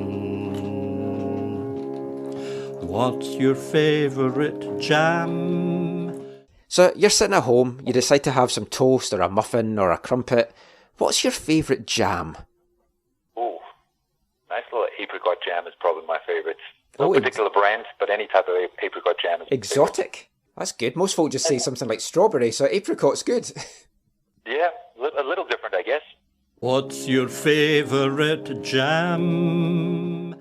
What's your favourite jam? So you're sitting at home, you decide to have some toast or a muffin or a crumpet. What's your favourite jam? Oh, nice little apricot jam is probably my favourite. No particular brand, but any type of apricot jam is exotic. That's good. Most folk just say something like strawberry, so apricot's good. Yeah, a little different, I guess. What's your favourite jam?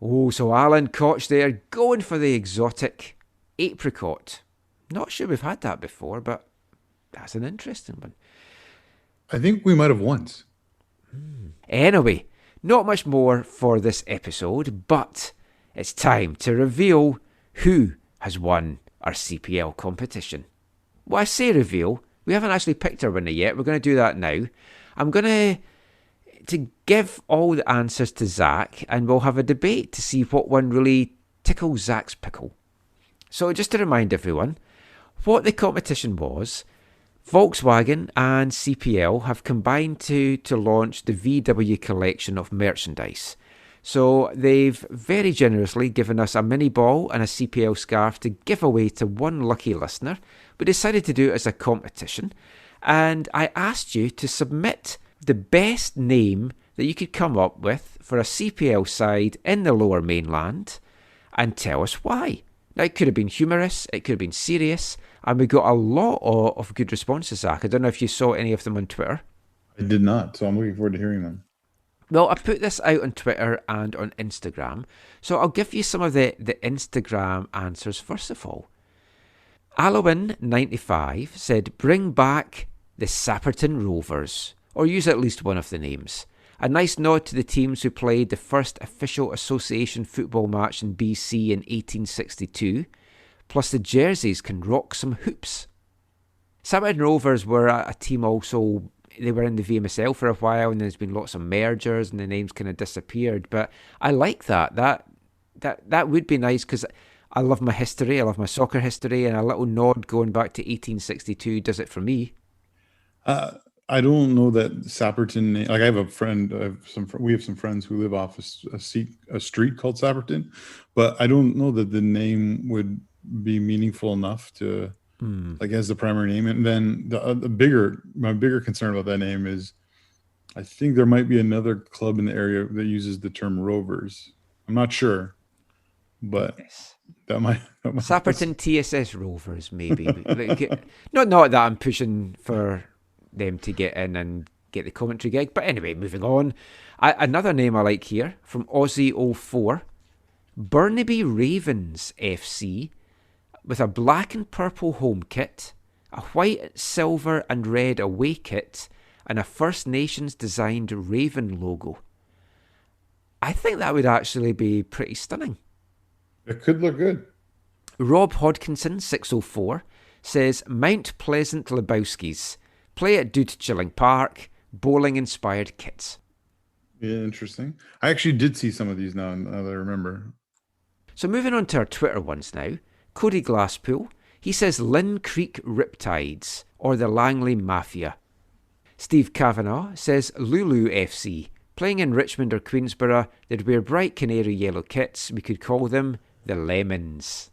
Oh, so Alan Koch there, going for the exotic apricot. Not sure we've had that before, but that's an interesting one. I think we might have once. Anyway, not much more for this episode, but it's time to reveal who has won our CPL competition. Well, I say reveal, we haven't actually picked our winner yet. We're going to do that now. I'm going to give all the answers to Zach, and we'll have a debate to see what one really tickles Zach's pickle. So just to remind everyone, what the competition was, Volkswagen and CPL have combined to launch the VW collection of merchandise. So they've very generously given us a mini ball and a CPL scarf to give away to one lucky listener. We decided to do it as a competition, and I asked you to submit the best name that you could come up with for a CPL side in the Lower Mainland and tell us why. Now, it could have been humorous, it could have been serious, and we got a lot of good responses, Zach. I don't know if you saw any of them on Twitter. I did not, so I'm looking forward to hearing them. Well, I put this out on Twitter and on Instagram, so I'll give you some of the Instagram answers first of all. Alowin95 said, bring back the Sapperton Rovers, or use at least one of the names. A nice nod to the teams who played the first official association football match in BC in 1862, plus the jerseys can rock some hoops. Sapperton Rovers were a team also, they were in the VMSL for a while, and there's been lots of mergers and the names kind of disappeared, but I like that. That would be nice, because I love my history, I love my soccer history, and a little nod going back to 1862 does it for me. I don't know that Sapperton. Like I have a friend. We have some friends who live off a street called Sapperton, but I don't know that the name would be meaningful enough to like as the primary name. And then my bigger concern about that name is, I think there might be another club in the area that uses the term Rovers. I'm not sure, but that might Sapperton TSS Rovers maybe. Not that I'm pushing for them to get in and get the commentary gig, but anyway, moving on. Another name I like here from Aussie04, Burnaby Ravens FC, with a black and purple home kit, a white, silver and red away kit, and a First Nations designed Raven logo. I think that would actually be pretty stunning. It could look good. Rob Hodkinson 604 says Mount Pleasant Lebowski's, play at Dude Chilling Park, bowling-inspired kits. Yeah, interesting. I actually did see some of these now that I remember. So moving on to our Twitter ones now. Cody Glasspool, he says Lynn Creek Riptides, or the Langley Mafia. Steve Kavanagh says Lulu FC, playing in Richmond or Queensborough, they'd wear bright canary yellow kits, we could call them the Lemons.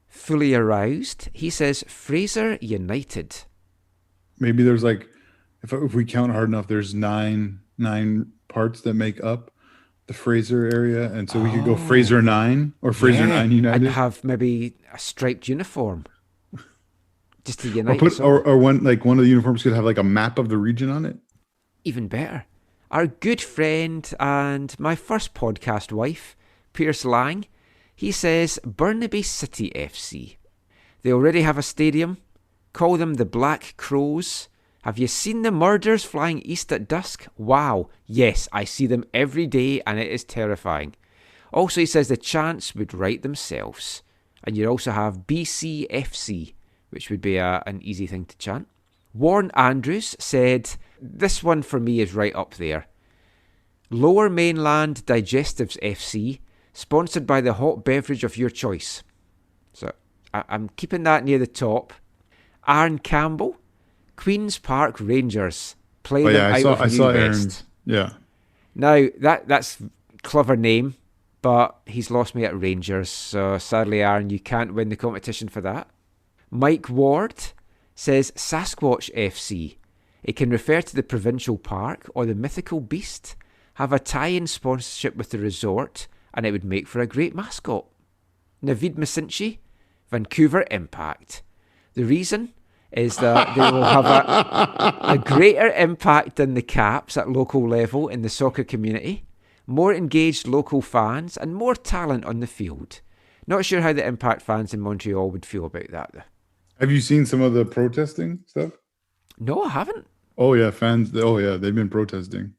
Fully Aroused, he says Fraser United. Maybe there's like, if we count hard enough, there's nine parts that make up the Fraser area, and so we could go Fraser 9 or Fraser 9 United, and have maybe a striped uniform just to unite. Or one of the uniforms could have like a map of the region on it. Even better. Our good friend and my first podcast wife, Pierce Lang, he says Burnaby City FC. They already have a stadium. Call them the Black Crows. Have you seen the murders flying east at dusk? Wow. Yes, I see them every day and it is terrifying. Also, he says the chants would write themselves. And you also have BCFC, which would be an easy thing to chant. Warren Andrews said, this one for me is right up there. Lower Mainland Digestives FC, sponsored by the hot beverage of your choice. So I'm keeping that near the top. Aaron Campbell, Queen's Park Rangers, play them out of New West. Yeah. Now that's clever name, but he's lost me at Rangers, so sadly, Aaron, you can't win the competition for that. Mike Ward says Sasquatch FC. It can refer to the provincial park or the mythical beast, have a tie-in sponsorship with the resort, and it would make for a great mascot. Navid Masinchi, Vancouver Impact. The reason is that they will have a greater impact than the Caps at local level in the soccer community, more engaged local fans, and more talent on the field. Not sure how the Impact fans in Montreal would feel about that, though. Have you seen some of the protesting stuff? No, I haven't. Oh, yeah, fans. Oh, yeah, they've been protesting.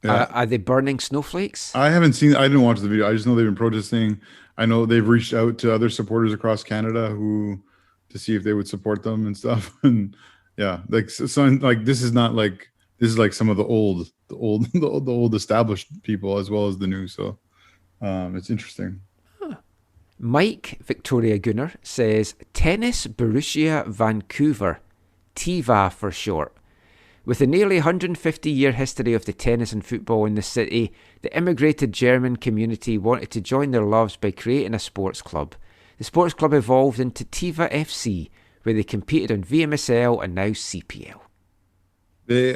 Yeah. Are they burning snowflakes? I haven't seen. I didn't watch the video. I just know they've been protesting. I know they've reached out to other supporters across Canada to see if they would support them and stuff. And yeah, like this is not like, this is like some of the old established people as well as the new. So it's interesting. Mike Victoria Gunner says Tennis Borussia Vancouver, TIVA for short. With a nearly 150-year history of the tennis and football in the city, the immigrated German community wanted to join their loves by creating a sports club. The sports club evolved into TIVA FC, where they competed on VMSL and now CPL. They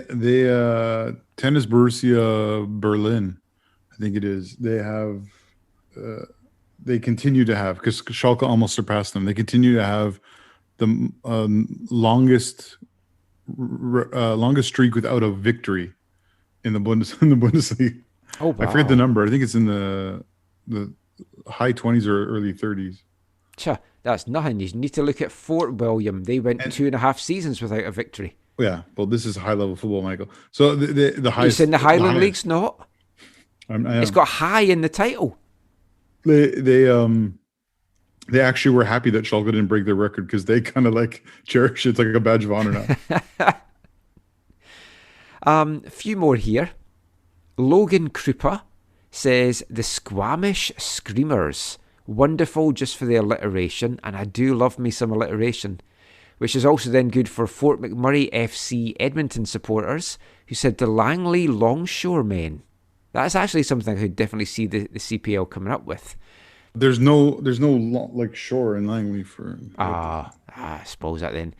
Tennis Borussia Berlin, I think it is. They continue to have, because Schalke almost surpassed them. They continue to have the longest streak without a victory in the Bundesliga. Oh, wow. I forget the number. I think it's in the high 20s or early 30s. That's nothing. You need to look at Fort William. They went 2.5 seasons without a victory. Yeah, well, this is high level football, Michael. So the highest. You said the Highland League's not. It's got high in the title. They actually were happy that Schalke didn't break their record, because they kind of like cherish it. It's like a badge of honor now. A few more here. Logan Krupa says the Squamish Screamers. Wonderful just for the alliteration, and I do love me some alliteration. Which is also then good for Fort McMurray FC Edmonton supporters, who said the Langley Longshoremen. That's actually something I could definitely see the CPL coming up with. There's no like shore in Langley for. I suppose that then.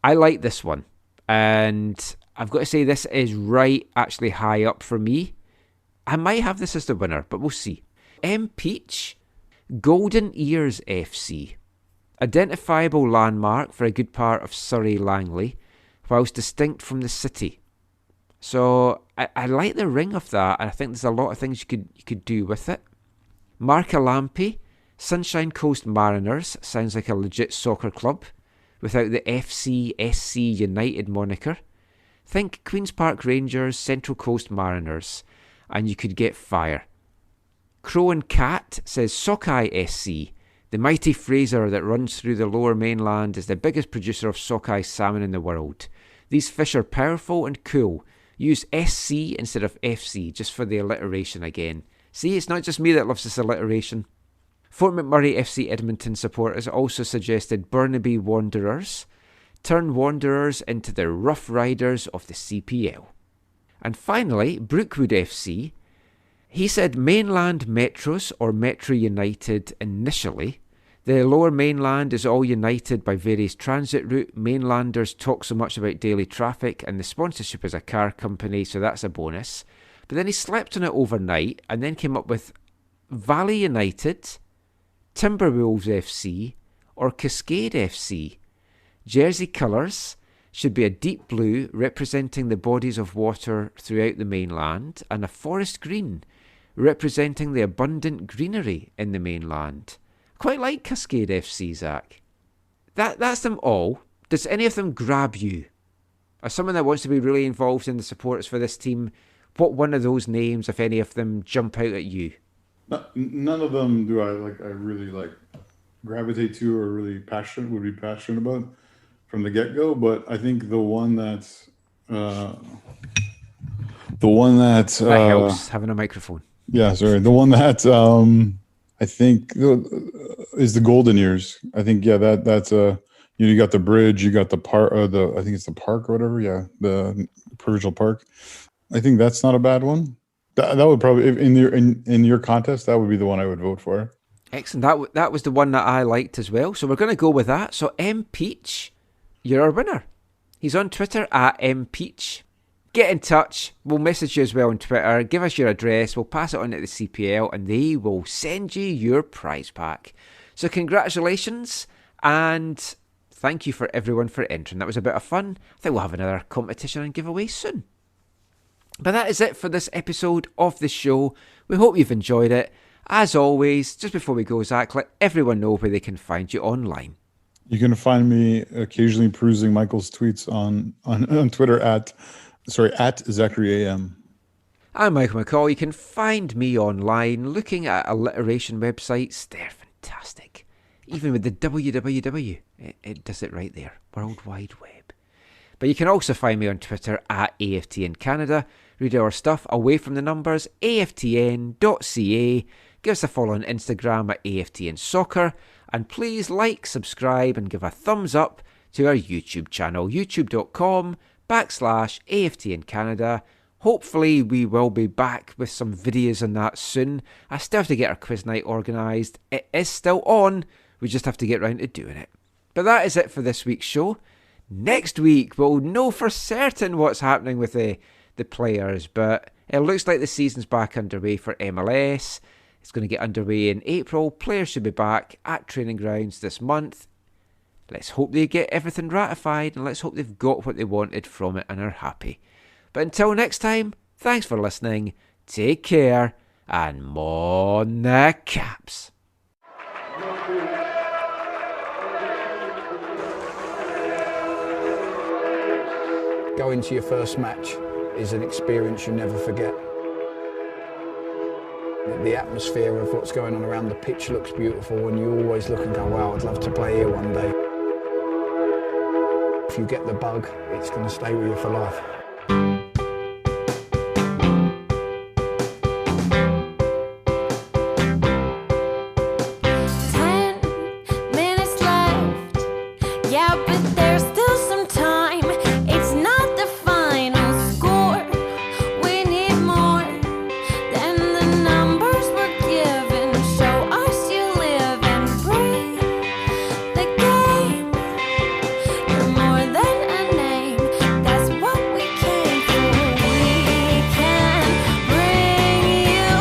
I like this one, and I've got to say this is right actually high up for me. I might have this as the winner, but we'll see. M Peach, Golden Ears FC. Identifiable landmark for a good part of Surrey Langley, whilst distinct from the city. So I like the ring of that, and I think there's a lot of things you could do with it. Marcalampi, Sunshine Coast Mariners, sounds like a legit soccer club, without the FC SC United moniker. Think Queen's Park Rangers, Central Coast Mariners, and you could get fire. Crow and Cat says Sockeye SC. The mighty Fraser that runs through the lower mainland is the biggest producer of sockeye salmon in the world. These fish are powerful and cool. Use SC instead of FC just for the alliteration again. See, it's not just me that loves this alliteration. Fort McMurray FC Edmonton supporters also suggested Burnaby Wanderers. Turn Wanderers into the Rough Riders of the CPL. And finally, Brookwood FC. He said mainland Metros or Metro United initially. The lower mainland is all united by various transit route. Mainlanders talk so much about daily traffic, and the sponsorship is a car company, so that's a bonus. But then he slept on it overnight and then came up with Valley United, Timberwolves FC or Cascade FC. Jersey colours should be a deep blue representing the bodies of water throughout the mainland, and a forest green representing the abundant greenery in the mainland. Quite like Cascade FC, Zach. That's them all. Does any of them grab you? As someone that wants to be really involved in the supporters for this team, what one of those names, if any of them, jump out at you? None of them do I really gravitate to or would be passionate about from the get-go, but I think the one that helps, having a microphone. Yeah, sorry. The one that I think is the Golden Ears. I think that's you got the bridge, you got the park, I think it's the park or whatever. Yeah, the provincial park. I think that's not a bad one. That would probably in your contest, that would be the one I would vote for. Excellent. That was the one that I liked as well. So we're going to go with that. So M Peach, you're our winner. He's on Twitter at M Peach. Get in touch. We'll message you as well on Twitter. Give us your address. We'll pass it on to the CPL and they will send you your prize pack. So congratulations and thank you for everyone for entering. That was a bit of fun. I think we'll have another competition and giveaway soon. But that is it for this episode of the show. We hope you've enjoyed it. As always, just before we go, Zach, let everyone know where they can find you online. You can find me occasionally perusing Michael's tweets on Twitter at Zachary AM. I'm Michael McCall. You can find me online looking at alliteration websites. They're fantastic. Even with the www, it does it right there. World Wide Web. But you can also find me on Twitter at AFTN Canada. Read our stuff away from the numbers, aftn.ca. give us a follow on Instagram at AFTN Soccer, and please like, subscribe and give a thumbs up to our YouTube channel, youtube.com/AFTN Canada. Hopefully we will be back with some videos on that soon. I still have to get our quiz night organised. It is still on, we just have to get round to doing it. But that is it for this week's show. Next week we'll know for certain what's happening with the players, but it looks like the season's back underway for MLS. It's going to get underway in April. Players should be back at training grounds this month. Let's hope they get everything ratified, and let's hope they've got what they wanted from it and are happy. But until next time, thanks for listening, take care, and mon the Caps. Going to your first match is an experience you never forget. The atmosphere of what's going on around the pitch looks beautiful, and you always look and go, wow, I'd love to play here one day. If you get the bug, it's going to stay with you for life. 10 minutes left, yeah, but there's still some time. It's not the final score. We need more than the numbers we're given. Show us you live and breathe the game. You're more than a name, that's what we came for. We can bring you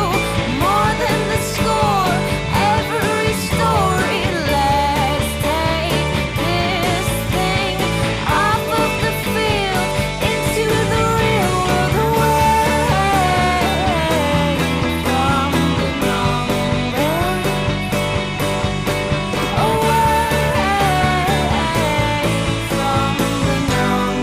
more than the score. Every story, let's take this thing off of the field into the real world, away from the numbers, away from the numbers.